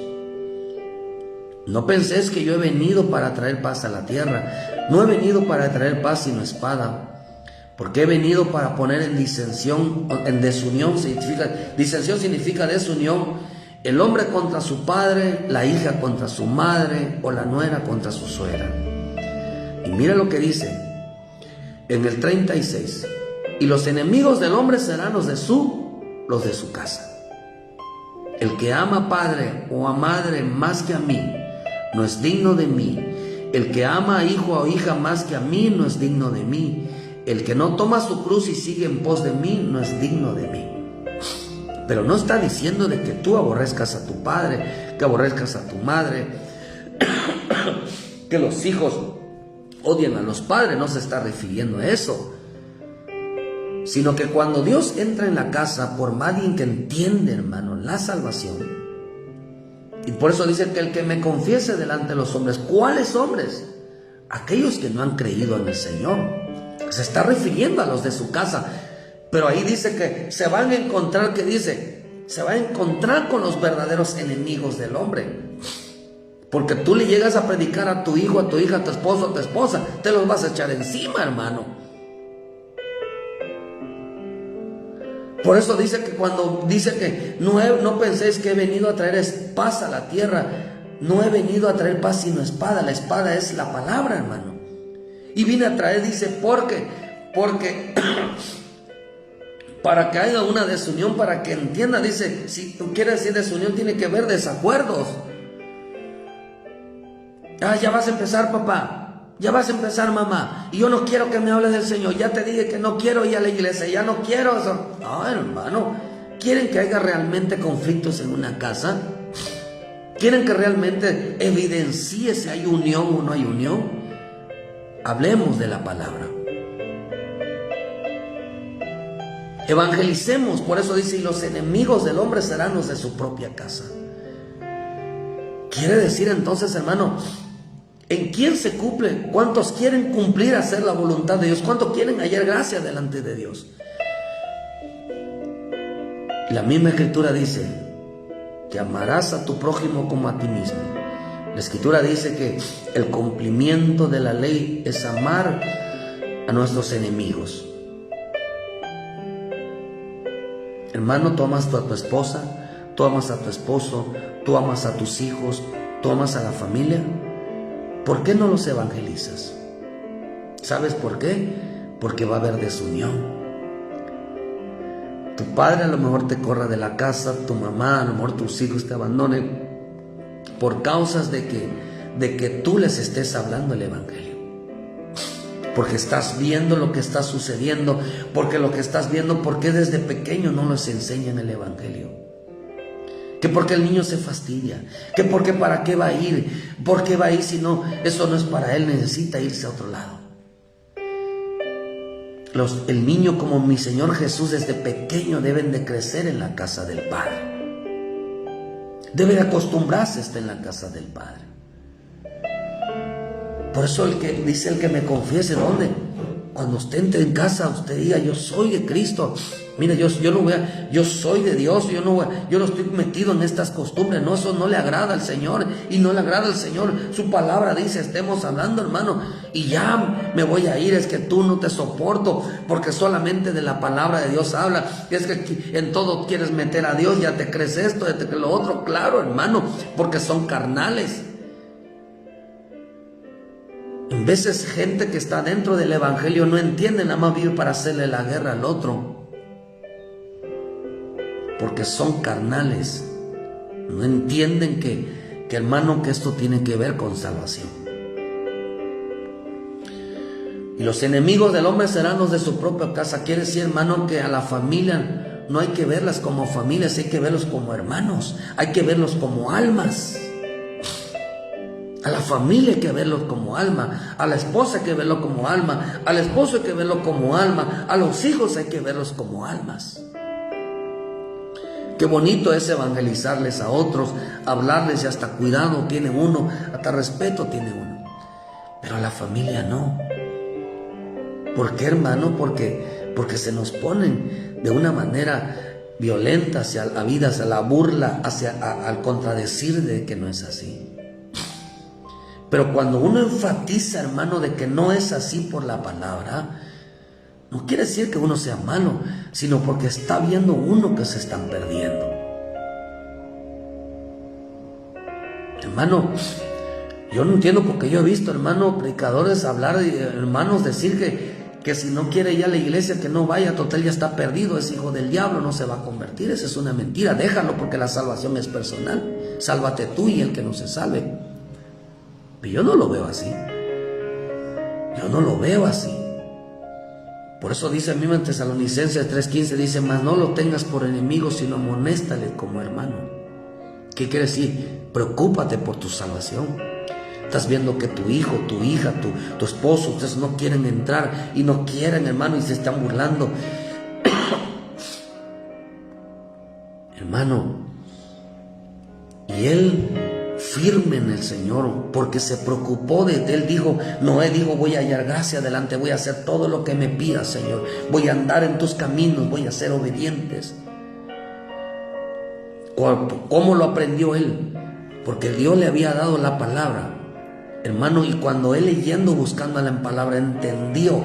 No penséis que yo he venido para traer paz a la tierra. No he venido para traer paz sino espada. Porque he venido para poner en disensión, en desunión, disensión significa desunión, el hombre contra su padre, la hija contra su madre o la nuera contra su suegra. Y mira lo que dice en el 36. Y los enemigos del hombre serán los de su casa. El que ama a padre o a madre más que a mí, no es digno de mí. El que ama a hijo o hija más que a mí, no es digno de mí. El que no toma su cruz y sigue en pos de mí, no es digno de mí. Pero no está diciendo de que tú aborrezcas a tu padre, que aborrezcas a tu madre, que los hijos odien a los padres, no se está refiriendo a eso. Sino que cuando Dios entra en la casa, por alguien que entiende, hermano, la salvación, y por eso dice que el que me confiese delante de los hombres, ¿cuáles hombres? Aquellos que no han creído en el Señor. Se está refiriendo a los de su casa, pero ahí dice que se van a encontrar, se va a encontrar con los verdaderos enemigos del hombre. Porque tú le llegas a predicar a tu hijo, a tu hija, a tu esposo, a tu esposa, te los vas a echar encima, hermano. Por eso dice que cuando dice que no penséis que he venido a traer paz a la tierra, no he venido a traer paz sino espada. La espada es la palabra, hermano. Y vine a traer, dice, porque para que haya una desunión, para que entienda, dice, si tú quieres decir desunión, tiene que haber desacuerdos. Ya vas a empezar, papá, ya vas a empezar, mamá, y yo no quiero que me hables del Señor, ya te dije que no quiero ir a la iglesia, ya no quiero eso. No, hermano, ¿quieren que haya realmente conflictos en una casa? ¿Quieren que realmente evidencie si hay unión o no hay unión? Hablemos de la palabra. Evangelicemos, por eso dice, y los enemigos del hombre serán los de su propia casa. Quiere decir entonces, hermano, ¿en quién se cumple? ¿Cuántos quieren cumplir, hacer la voluntad de Dios? ¿Cuántos quieren hallar gracia delante de Dios? La misma Escritura dice que amarás a tu prójimo como a ti mismo. La Escritura dice que el cumplimiento de la ley es amar a nuestros enemigos. Hermano, tú amas a tu esposa, tú amas a tu esposo, tú amas a tus hijos, tú amas a la familia. ¿Por qué no los evangelizas? ¿Sabes por qué? Porque va a haber desunión. Tu padre a lo mejor te corra de la casa, tu mamá, a lo mejor tus hijos te abandonen por causas de que tú les estés hablando el evangelio. Porque estás viendo lo que está sucediendo, porque lo que estás viendo, porque desde pequeño no les enseñan el evangelio. Que porque el niño se fastidia, que porque para qué va a ir, por qué va a ir si no, eso no es para él, necesita irse a otro lado. El niño, como mi Señor Jesús, desde pequeño deben de crecer en la casa del Padre. Debe de acostumbrarse a estar en la casa del Padre. Por eso el que dice, el que me confiese, ¿dónde? Cuando usted entre en casa, usted diga, yo soy de Cristo. Mira, yo soy de Dios, yo no estoy metido en estas costumbres. No, eso no le agrada al Señor, y no le agrada al Señor. Su palabra dice, estemos hablando, hermano, y ya me voy a ir, es que tú no te soporto, porque solamente de la palabra de Dios habla. Es que en todo quieres meter a Dios, ya te crees esto, ya te crees lo otro. Claro, hermano, porque son carnales. En veces gente que está dentro del evangelio no entiende, nada más vive para hacerle la guerra al otro, porque son carnales. No entienden que hermano, que esto tiene que ver con salvación. Y los enemigos del hombre serán los de su propia casa. Quiere decir, hermano, que a la familia no hay que verlas como familias, hay que verlos como hermanos, hay que verlos como almas. A la familia hay que verlo como alma, a la esposa hay que verlo como alma, al esposo hay que verlo como alma, a los hijos hay que verlos como almas. Qué bonito es evangelizarles a otros, hablarles, y hasta cuidado tiene uno, hasta respeto tiene uno. Pero a la familia no. ¿Por qué, hermano? Porque se nos ponen de una manera violenta hacia la vida, hacia la burla, al contradecir de que no es así. Pero cuando uno enfatiza, hermano, de que no es así por la palabra, No quiere decir que uno sea malo, sino porque está viendo uno que se están perdiendo. Hermano, yo no entiendo porque yo he visto, hermano, predicadores hablar, hermanos, decir que si no quiere ir a la iglesia, que no vaya, total ya está perdido, es hijo del diablo, no se va a convertir. Esa es una mentira, déjalo, porque la salvación es personal. Sálvate tú y el que no se salve. Pero yo no lo veo así. Yo no lo veo así. Por eso dice mismo en Tesalonicenses 3:15, dice, mas no lo tengas por enemigo, sino amonéstale como hermano. ¿Qué quiere decir? Preocúpate por tu salvación. Estás viendo que tu hijo, tu hija, tu esposo, ustedes no quieren entrar y no quieren, hermano, y se están burlando. Hermano, y él firme en el Señor, porque se preocupó de él. Dijo, Noé dijo, voy a hallar gracia delante, voy a hacer todo lo que me pidas, Señor. Voy a andar en tus caminos, voy a ser obedientes. ¿Cómo lo aprendió él? Porque Dios le había dado la palabra, hermano, y cuando él leyendo, buscando la palabra, entendió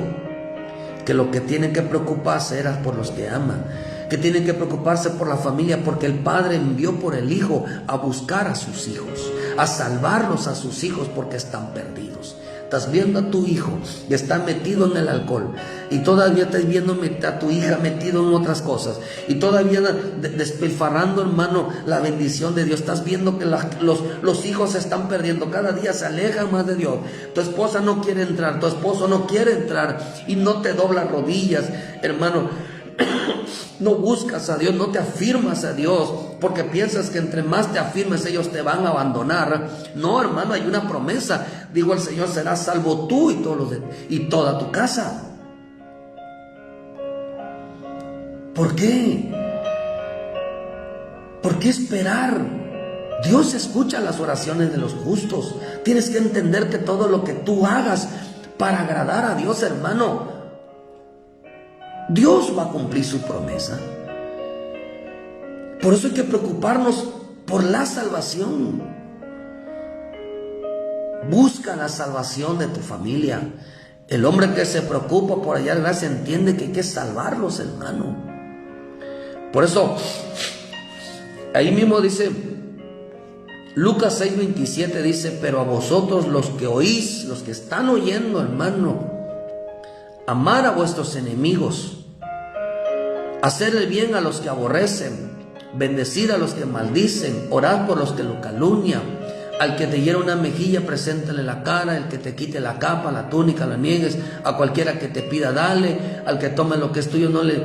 que lo que tiene que preocuparse era por los que aman, que tiene que preocuparse por la familia, porque el Padre envió por el Hijo a buscar a sus hijos, a salvarlos a sus hijos, porque están perdidos. Estás viendo a tu hijo y está metido en el alcohol, y todavía estás viendo a tu hija metido en otras cosas, y todavía despilfarrando, hermano, la bendición de Dios. Estás viendo que los hijos se están perdiendo, cada día se alejan más de Dios. Tu esposa no quiere entrar, tu esposo no quiere entrar, y no te doblas rodillas, hermano. No buscas a Dios, no te afirmas a Dios, porque piensas que entre más te afirmes ellos te van a abandonar. No, hermano, hay una promesa. Digo el Señor, serás salvo tú y toda tu casa. ¿Por qué? ¿Por qué esperar? Dios escucha las oraciones de los justos. Tienes que entender que todo lo que tú hagas para agradar a Dios, hermano, Dios va a cumplir su promesa. Por eso hay que preocuparnos por la salvación. Busca la salvación de tu familia. El hombre que se preocupa por hallar gracia entiende que hay que salvarlos, hermano. Por eso, ahí mismo dice, Lucas 6:27 dice, pero a vosotros los que oís, los que están oyendo, hermano, amar a vuestros enemigos, hacer el bien a los que aborrecen, bendecir a los que maldicen, orar por los que lo calumnian. Al que te hiera una mejilla, preséntale la cara. El que te quite la capa, la túnica, la niegues. A cualquiera que te pida, dale. Al que tome lo que es tuyo, no le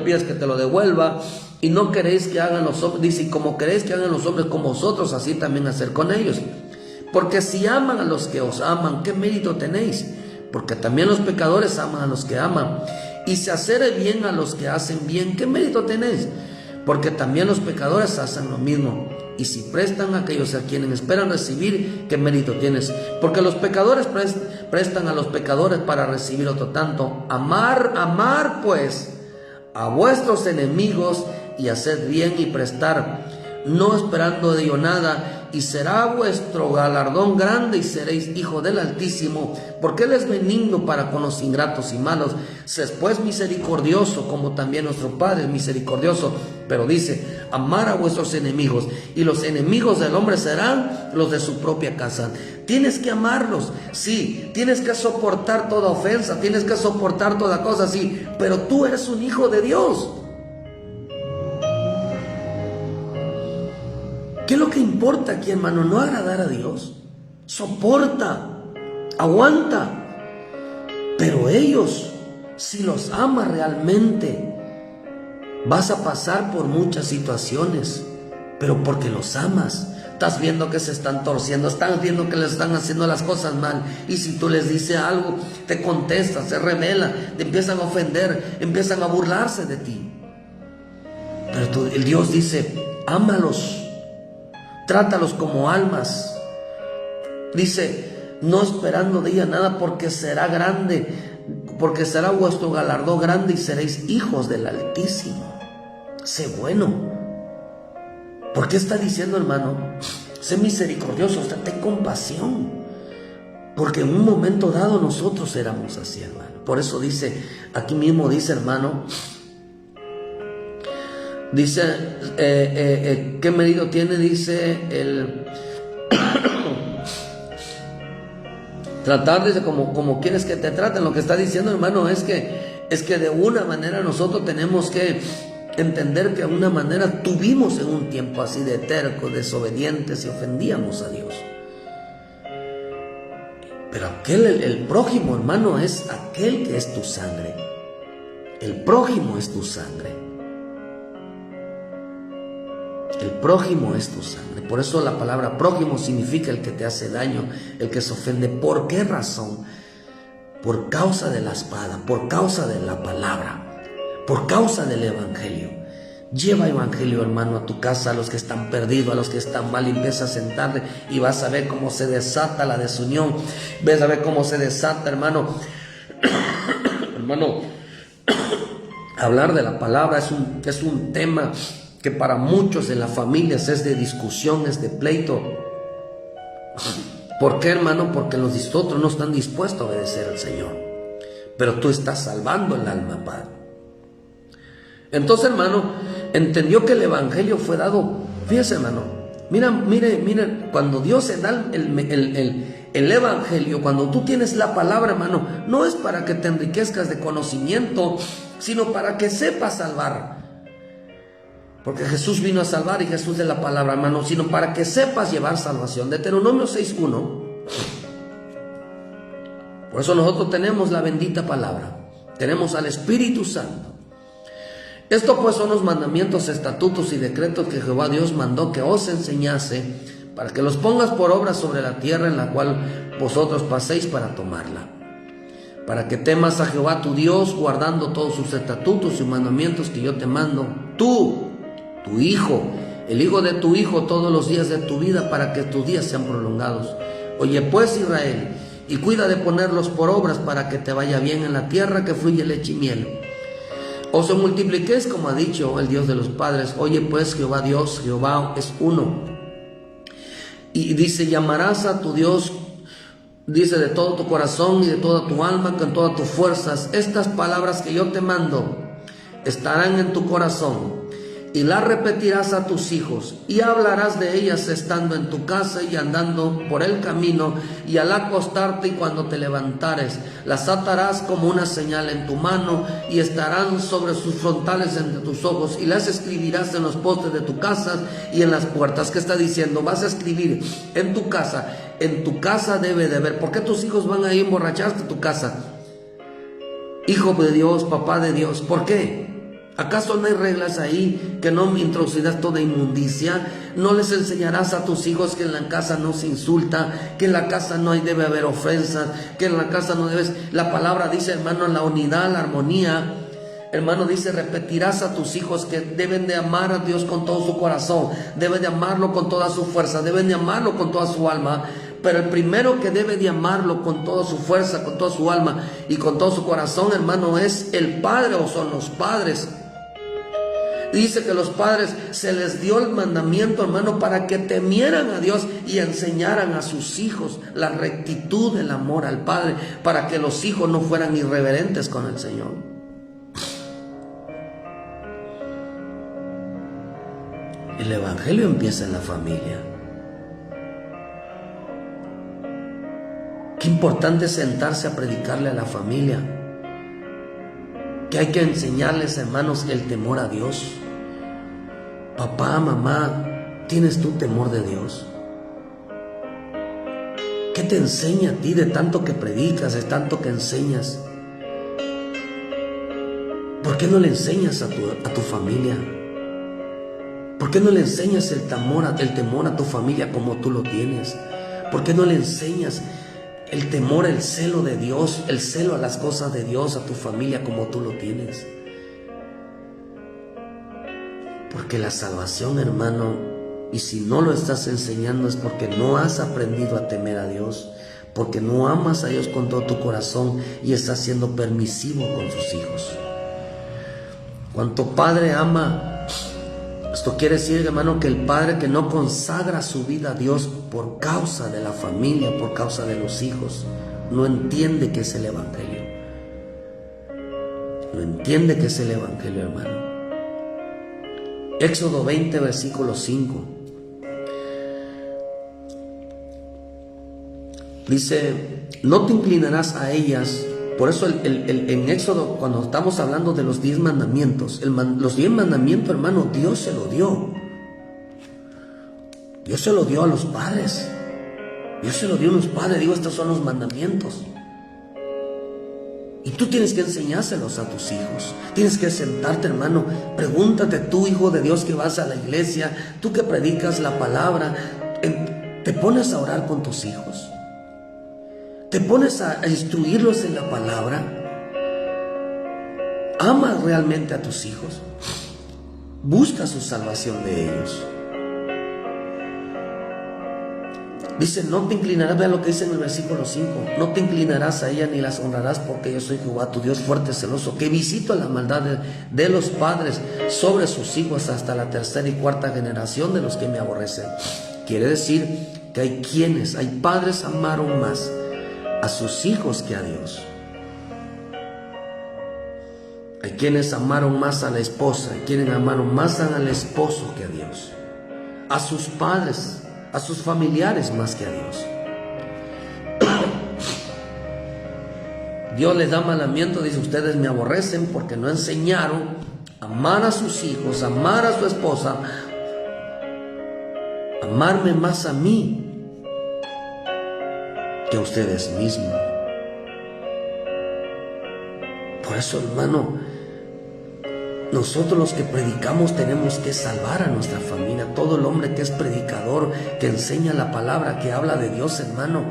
pidas que te lo devuelva. Y no queréis que hagan los hombres, dice, como queréis que hagan los hombres con vosotros, así también hacer con ellos. Porque si aman a los que os aman, ¿qué mérito tenéis? Porque también los pecadores aman a los que aman. Y si hacer el bien a los que hacen bien, ¿qué mérito tenéis? Porque también los pecadores hacen lo mismo. Y si prestan a aquellos a quienes esperan recibir, ¿qué mérito tienes? Porque los pecadores prestan a los pecadores para recibir otro tanto. Amar pues a vuestros enemigos y hacer bien y prestar, no esperando de ello nada, y será vuestro galardón grande y seréis hijos del Altísimo, porque Él es benigno para con los ingratos y malos. Sed pues misericordioso, como también nuestro Padre es misericordioso. Pero dice, amar a vuestros enemigos, y los enemigos del hombre serán los de su propia casa. Tienes que amarlos, sí, tienes que soportar toda ofensa, tienes que soportar toda cosa, sí, pero tú eres un hijo de Dios. ¿Qué es lo que importa aquí, hermano? No agradar a Dios. Soporta, aguanta. Pero ellos, si los amas realmente, vas a pasar por muchas situaciones, pero porque los amas. Estás viendo que se están torciendo, estás viendo que les están haciendo las cosas mal, y si tú les dices algo, te contestan, se rebelan, te empiezan a ofender, empiezan a burlarse de ti. Pero el Dios dice, ámalos, trátalos como almas. Dice, no esperando de ella nada, porque será grande, porque será vuestro galardón grande y seréis hijos del Altísimo. Sé bueno. ¿Por qué está diciendo, hermano? Sé misericordioso, ten compasión. Porque en un momento dado nosotros éramos así, hermano. Por eso dice, aquí mismo dice, hermano, dice, ¿qué medido tiene? Dice el tratar, dice, como quieres que te traten. Lo que está diciendo, hermano, es que de una manera nosotros tenemos que entender que de una manera tuvimos en un tiempo así de tercos, desobedientes y ofendíamos a Dios. Pero el prójimo, hermano, es aquel que es tu sangre. El prójimo es tu sangre. El prójimo es tu sangre. Por eso la palabra prójimo significa el que te hace daño, el que se ofende. ¿Por qué razón? Por causa de la espada, por causa de la palabra, por causa del evangelio. Lleva evangelio, hermano, a tu casa, a los que están perdidos, a los que están mal, y empieza a sentarte y vas a ver cómo se desata la desunión. Ves a ver cómo se desata, hermano. Hermano, hablar de la palabra es un tema que para muchos en las familias es de discusión, es de pleito. ¿Por qué, hermano? Porque los otros no están dispuestos a obedecer al Señor. Pero tú estás salvando el alma, Padre. Entonces, hermano, entendió que el evangelio fue dado. Fíjese, hermano, mire, cuando Dios se da el evangelio, cuando tú tienes la palabra, hermano, no es para que te enriquezcas de conocimiento, sino para que sepas salvar. Porque Jesús vino a salvar y Jesús de la palabra, hermano, sino para que sepas llevar salvación. Deuteronomio 6:1. Por eso nosotros tenemos la bendita palabra, tenemos al Espíritu Santo. Esto pues son los mandamientos, estatutos y decretos que Jehová Dios mandó que os enseñase, para que los pongas por obra sobre la tierra en la cual vosotros paséis para tomarla. Para que temas a Jehová tu Dios, guardando todos sus estatutos y mandamientos que yo te mando, tú, tu hijo, el hijo de tu hijo, todos los días de tu vida, para que tus días sean prolongados. Oye pues, Israel, y cuida de ponerlos por obras para que te vaya bien en la tierra que fluye leche y miel. O se multipliquéis como ha dicho el Dios de los padres. Oye pues, Jehová Dios, Jehová es uno. Y dice, llamarás a tu Dios, dice, de todo tu corazón y de toda tu alma, con todas tus fuerzas. Estas palabras que yo te mando estarán en tu corazón, y las repetirás a tus hijos, y hablarás de ellas estando en tu casa y andando por el camino, y al acostarte y cuando te levantares. Las atarás como una señal en tu mano, y estarán sobre sus frontales entre tus ojos, y las escribirás en los postes de tu casa y en las puertas. ¿Qué está diciendo? Vas a escribir en tu casa. En tu casa debe de haber. ¿Por qué tus hijos van a ir a emborracharse a tu casa? Hijo de Dios, papá de Dios. ¿Por qué? ¿Acaso no hay reglas ahí que no introducirás toda inmundicia? ¿No les enseñarás a tus hijos que en la casa no se insulta, que en la casa no debe haber ofensas, que en la casa no debes? La palabra dice, hermano, la unidad, la armonía. Hermano, dice, repetirás a tus hijos que deben de amar a Dios con todo su corazón, deben de amarlo con toda su fuerza, deben de amarlo con toda su alma. Pero el primero que debe de amarlo con toda su fuerza, con toda su alma y con todo su corazón, hermano, es el Padre, o son los padres. Dice que los padres se les dio el mandamiento, hermano, para que temieran a Dios y enseñaran a sus hijos la rectitud del amor al Padre, para que los hijos no fueran irreverentes con el Señor. El evangelio empieza en la familia. Qué importante es sentarse a predicarle a la familia. Que hay que enseñarles, hermanos, el temor a Dios. Papá, mamá, ¿tienes tú temor de Dios? ¿Qué te enseña a ti de tanto que predicas, de tanto que enseñas? ¿Por qué no le enseñas a tu familia? ¿Por qué no le enseñas el temor a tu familia como tú lo tienes? ¿Por qué no le enseñas el temor, el celo de Dios, el celo a las cosas de Dios a tu familia como tú lo tienes? Porque la salvación, hermano, y si no lo estás enseñando es porque no has aprendido a temer a Dios, porque no amas a Dios con todo tu corazón y estás siendo permisivo con sus hijos. Cuanto padre ama Esto quiere decir, hermano, que el padre que no consagra su vida a Dios por causa de la familia, por causa de los hijos, no entiende qué es el evangelio. No entiende qué es el evangelio, hermano. Éxodo 20, versículo 5. Dice, no te inclinarás a ellas. Por eso en Éxodo, cuando estamos hablando de los 10 mandamientos, los 10 mandamientos, hermano, Dios se lo dio. Dios se lo dio a los padres. Dios se lo dio a los padres. Digo, estos son los mandamientos. Y tú tienes que enseñárselos a tus hijos. Tienes que sentarte, hermano. Pregúntate tú, hijo de Dios, que vas a la iglesia, tú que predicas la palabra, te pones a orar con tus hijos. Te pones a instruirlos en la palabra. Amas realmente a tus hijos. Busca su salvación de ellos. Dice, no te inclinarás, vean lo que dice en el versículo 5, no te inclinarás a ella ni las honrarás, porque yo soy Jehová, tu Dios fuerte y celoso, que visito la maldad de los padres sobre sus hijos hasta la tercera y cuarta generación de los que me aborrecen. Quiere decir que hay padres amaron más a sus hijos que a Dios. Hay quienes amaron más a la esposa, hay quienes amaron más al esposo que a Dios, a sus padres, a sus familiares más que a Dios. Dios les da mandamiento, dice, ustedes me aborrecen porque no enseñaron a amar a sus hijos, a amar a su esposa, amarme más a mí que a ustedes mismos. Por eso, hermano, nosotros los que predicamos tenemos que salvar a nuestra familia. Todo el hombre que es predicador, que enseña la palabra, que habla de Dios, hermano,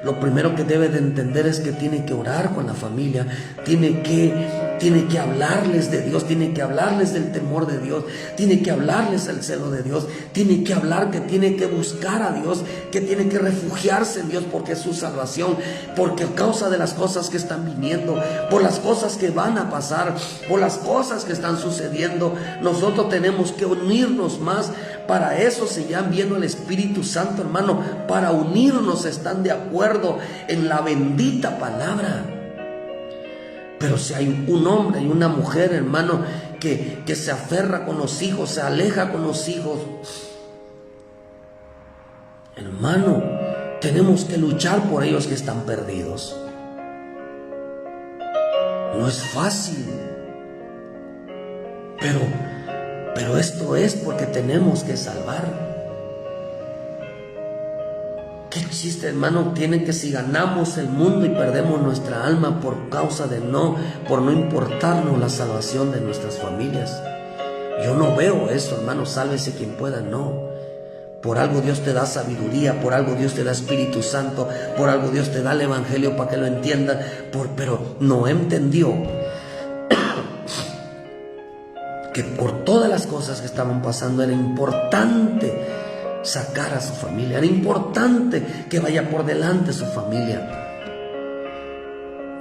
lo primero que debe de entender es que tiene que orar con la familia, tiene que hablarles de Dios, tiene que hablarles del temor de Dios, tiene que hablarles del celo de Dios, tiene que hablar que tiene que buscar a Dios, que tiene que refugiarse en Dios porque es su salvación, porque a causa de las cosas que están viniendo, por las cosas que van a pasar, por las cosas que están sucediendo, nosotros tenemos que unirnos más. Para eso se llama viendo el Espíritu Santo, hermano, para unirnos, están de acuerdo en la bendita palabra. Pero si hay un hombre y una mujer, hermano, que se aferra con los hijos, se aleja con los hijos, hermano, tenemos que luchar por ellos que están perdidos. No es fácil, pero esto es porque tenemos que salvar. ¿Qué chiste, hermano, tiene que si ganamos el mundo y perdemos nuestra alma por causa por no importarnos la salvación de nuestras familias? Yo no veo eso, hermano. Sálvese quien pueda, no. Por algo Dios te da sabiduría, por algo Dios te da Espíritu Santo, por algo Dios te da el Evangelio para que lo entiendan, pero no entendió que por todas las cosas que estaban pasando era importante sacar a su familia, era importante que vaya por delante su familia.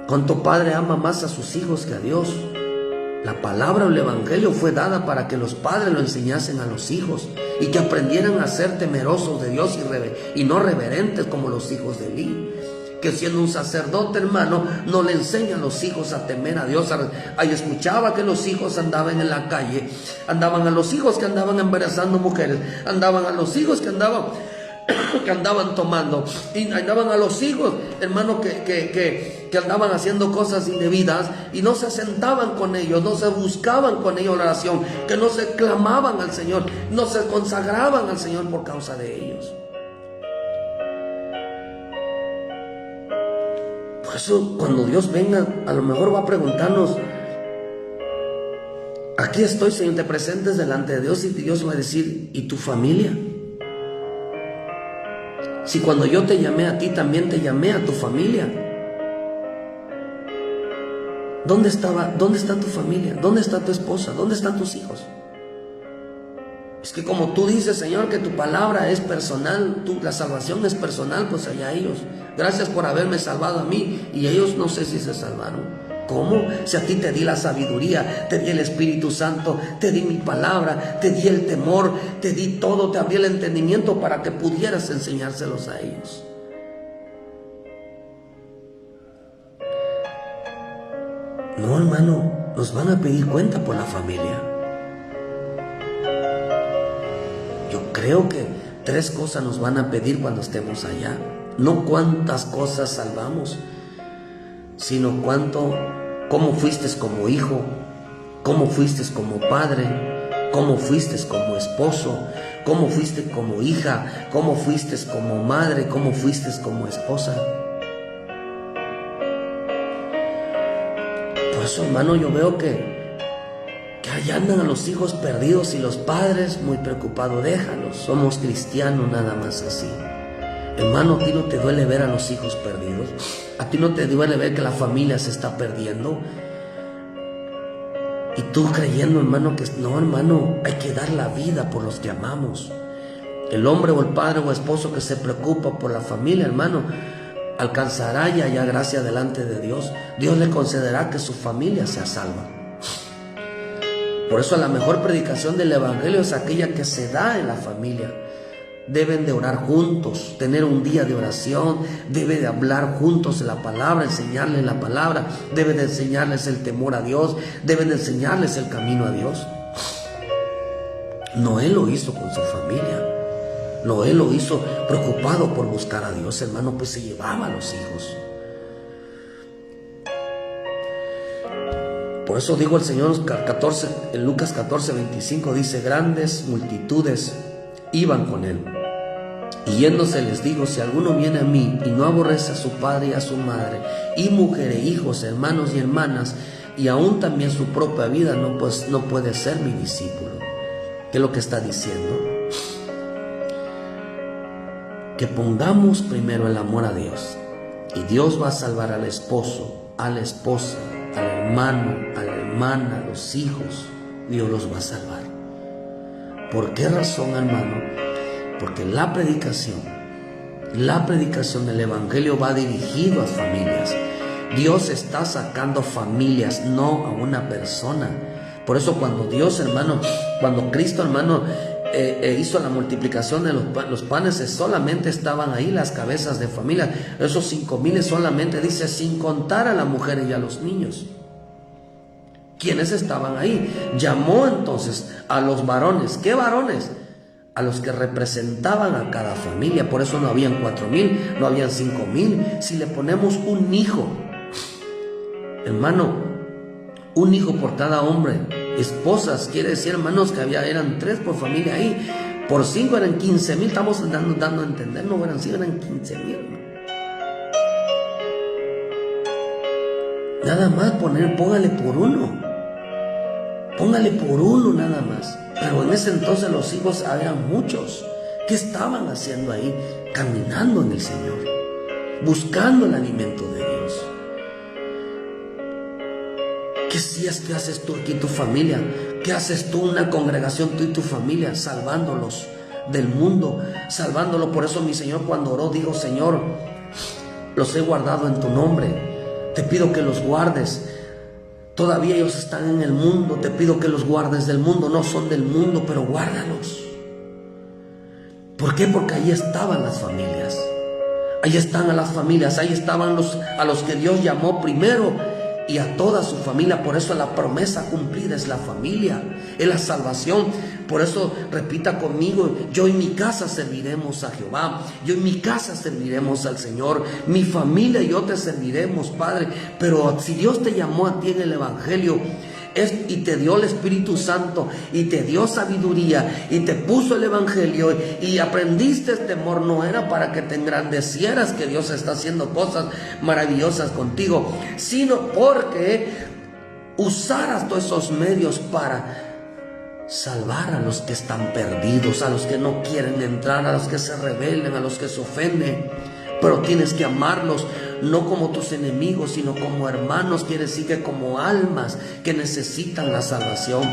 ¿Cuánto padre ama más a sus hijos que a Dios? La palabra o el Evangelio fue dada para que los padres lo enseñasen a los hijos y que aprendieran a ser temerosos de Dios y no reverentes como los hijos de Elí, que siendo un sacerdote, hermano, no le enseña a los hijos a temer a Dios. Ahí escuchaba que los hijos andaban en la calle, andaban a los hijos que andaban embarazando mujeres, andaban a los hijos que andaban tomando, y andaban a los hijos, hermano, que andaban haciendo cosas indebidas y no se sentaban con ellos, no se buscaban con ellos la oración, que no se clamaban al Señor, no se consagraban al Señor por causa de ellos. Por eso cuando Dios venga, a lo mejor va a preguntarnos: aquí estoy, Señor, te presentes delante de Dios, y Dios va a decir: ¿y tu familia? Si cuando yo te llamé a ti, también te llamé a tu familia. ¿Dónde está tu familia? ¿Dónde está tu esposa? ¿Dónde están tus hijos? Es que como tú dices, Señor, que tu palabra es personal, la salvación es personal, pues allá ellos. Gracias por haberme salvado a mí, y ellos no sé si se salvaron. ¿Cómo? Si a ti te di la sabiduría, te di el Espíritu Santo, te di mi palabra, te di el temor, te di todo, te abrí el entendimiento para que pudieras enseñárselos a ellos. No, hermano, nos van a pedir cuenta por la familia. Yo creo que 3 cosas nos van a pedir cuando estemos allá. No cuántas cosas salvamos, sino cómo fuiste como hijo, cómo fuiste como padre, cómo fuiste como esposo, cómo fuiste como hija, cómo fuiste como madre, cómo fuiste como esposa. Por eso, hermano, yo veo que allá andan a los hijos perdidos y los padres muy preocupados. Déjalos, somos cristianos nada más así. Hermano, ¿a ti no te duele ver a los hijos perdidos? ¿A ti no te duele ver que la familia se está perdiendo? Y tú creyendo, hermano, que no, hermano, hay que dar la vida por los que amamos. El hombre o el padre o esposo que se preocupa por la familia, hermano, alcanzará y hallará gracia delante de Dios. Dios le concederá que su familia sea salva. Por eso la mejor predicación del evangelio es aquella que se da en la familia. Deben de orar juntos, tener un día de oración, debe de hablar juntos de la palabra, enseñarles la palabra, debe de enseñarles el temor a Dios, debe de enseñarles el camino a Dios. Noé lo hizo con su familia. Noé lo hizo preocupado por buscar a Dios, hermano, pues se llevaba a los hijos. Por eso digo el Señor en Lucas 14:25 dice: grandes multitudes iban con él. Y yéndose les dijo: si alguno viene a mí y no aborrece a su padre y a su madre, y mujer e hijos, hermanos y hermanas, y aún también su propia vida, no puede ser mi discípulo. ¿Qué es lo que está diciendo? Que pongamos primero el amor a Dios, y Dios va a salvar al esposo, a la esposa, al hermano, a la hermana, a los hijos. Dios los va a salvar. ¿Por qué razón, hermano? Porque la predicación del evangelio va dirigido a familias. Dios está sacando familias, no a una persona. Por eso cuando Dios, hermano, cuando Cristo, hermano, hizo la multiplicación de los panes, solamente estaban ahí las cabezas de familia. Esos 5,000 solamente, dice, sin contar a la mujer y a los niños. ¿Quiénes estaban ahí? Llamó entonces a los varones. ¿Qué varones? A los que representaban a cada familia. Por eso no habían 4,000, no habían 5,000. Si le ponemos un hijo, hermano, un hijo por cada hombre, esposas, quiere decir, hermanos, que eran 3 por familia ahí. Por 5 eran 15,000. Estamos dando a entender, no eran 5, eran 15,000, hermano. Nada más póngale por uno. Póngale por uno nada más. Pero en ese entonces los hijos habían muchos. ¿Qué estaban haciendo ahí? Caminando en el Señor, buscando el alimento de Dios. ¿Qué haces tú aquí, tu familia? ¿Qué haces tú, una congregación, tú y tu familia? Salvándolos del mundo, salvándolo. Por eso mi Señor, cuando oró, dijo: Señor, los he guardado en tu nombre. Te pido que los guardes. Todavía ellos están en el mundo. Te pido que los guardes del mundo. No son del mundo, pero guárdalos. ¿Por qué? Porque ahí estaban las familias. Ahí están a las familias. Ahí estaban a los que Dios llamó primero, y a toda su familia. Por eso la promesa cumplida es la familia, es la salvación. Por eso repita conmigo: yo y mi casa serviremos a Jehová. Yo y mi casa serviremos al Señor. Mi familia y yo te serviremos, Padre. Pero si Dios te llamó a ti en el evangelio y te dio el Espíritu Santo y te dio sabiduría y te puso el evangelio y aprendiste el temor, no era para que te engrandecieras que Dios está haciendo cosas maravillosas contigo, sino porque usaras todos esos medios para salvar a los que están perdidos, a los que no quieren entrar, a los que se rebelen, a los que se ofenden. Pero tienes que amarlos, no como tus enemigos, sino como hermanos. Quiere decir que como almas que necesitan la salvación.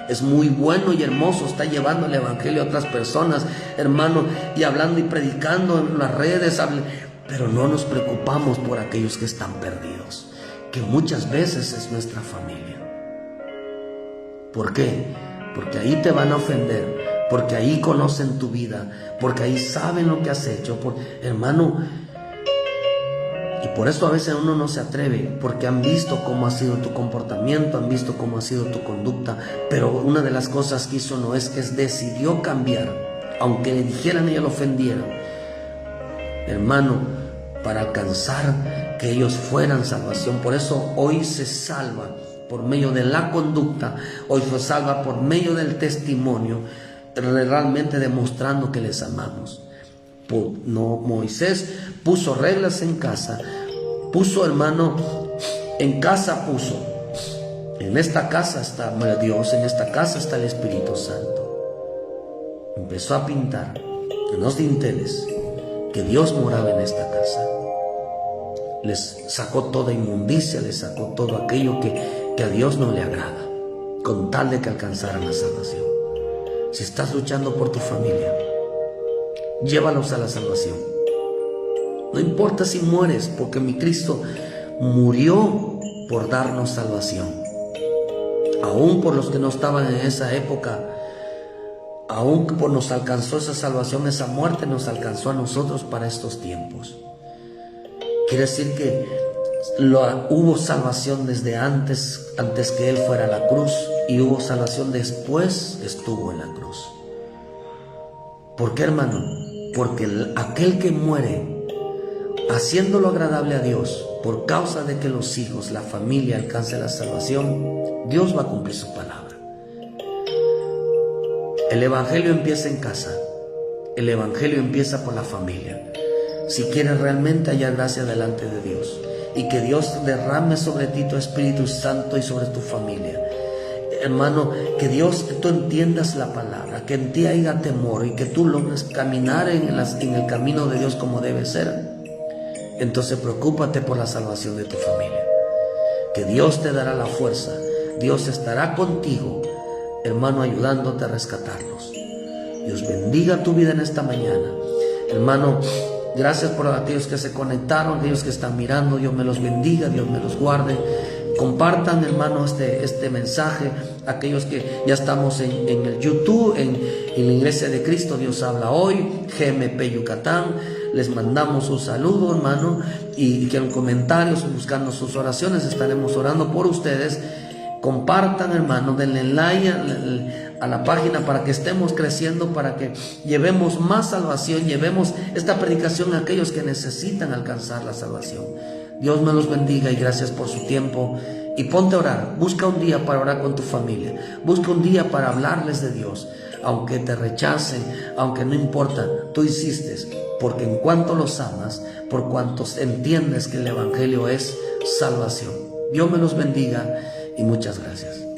Es muy bueno y hermoso estar llevando el evangelio a otras personas, hermano, y hablando y predicando en las redes, pero no nos preocupamos por aquellos que están perdidos. que muchas veces es nuestra familia. ¿Por qué? Porque ahí te van a ofender, porque ahí conocen tu vida, porque ahí saben lo que has hecho, hermano. Y por eso a veces uno no se atreve, porque han visto cómo ha sido tu comportamiento, han visto cómo ha sido tu conducta. Pero una de las cosas que hizo Noé es que decidió cambiar, aunque le dijeran y lo ofendieran, hermano, para alcanzar que ellos fueran salvación. Por eso hoy se salva por medio de la conducta, hoy se salva por medio del testimonio, realmente demostrando que les amamos. No, Moisés puso reglas en casa, puso, hermano, en casa puso, en esta casa está Dios, en esta casa está el Espíritu Santo. Empezó a pintar en los dinteles que Dios moraba en esta casa. Les sacó toda inmundicia, les sacó todo aquello que a Dios no le agrada, con tal de que alcanzaran la salvación. Si estás luchando por tu familia, llévalos a la salvación. No importa si mueres, porque mi Cristo murió por darnos salvación. Aún por los que no estaban en esa época, aún por nos alcanzó esa salvación, esa muerte nos alcanzó a nosotros para estos tiempos. Quiere decir que hubo salvación desde antes que Él fuera a la cruz, y hubo salvación después que estuvo en la cruz. ¿Por qué, hermano? Porque aquel que muere haciéndolo agradable a Dios por causa de que los hijos, la familia alcance la salvación, Dios va a cumplir su palabra. El evangelio empieza en casa, el evangelio empieza por la familia. Si quieres realmente hallar gracia delante de Dios y que Dios derrame sobre ti tu Espíritu Santo y sobre tu familia, hermano, que tú entiendas la palabra, que en ti haya temor y que tú logres caminar en el camino de Dios como debe ser, entonces preocúpate por la salvación de tu familia, que Dios te dará la fuerza, Dios estará contigo, hermano, ayudándote a rescatarlos. Dios bendiga tu vida en esta mañana, hermano. Gracias por aquellos que se conectaron, aquellos que están mirando. Dios me los bendiga, Dios me los guarde. Compartan, hermano, este mensaje. Aquellos que ya estamos en el YouTube, en la Iglesia de Cristo Dios Habla Hoy, GMP Yucatán, les mandamos un saludo, hermano, y que en comentarios, buscando sus oraciones, estaremos orando por ustedes. Compartan, hermano, denle like a la página para que estemos creciendo, para que llevemos más salvación, llevemos esta predicación a aquellos que necesitan alcanzar la salvación. Dios me los bendiga y gracias por su tiempo. Y ponte a orar, busca un día para orar con tu familia, busca un día para hablarles de Dios, aunque te rechacen, aunque no importa, tú insistes, porque en cuanto los amas, por cuanto entiendes que el evangelio es salvación. Dios me los bendiga y muchas gracias.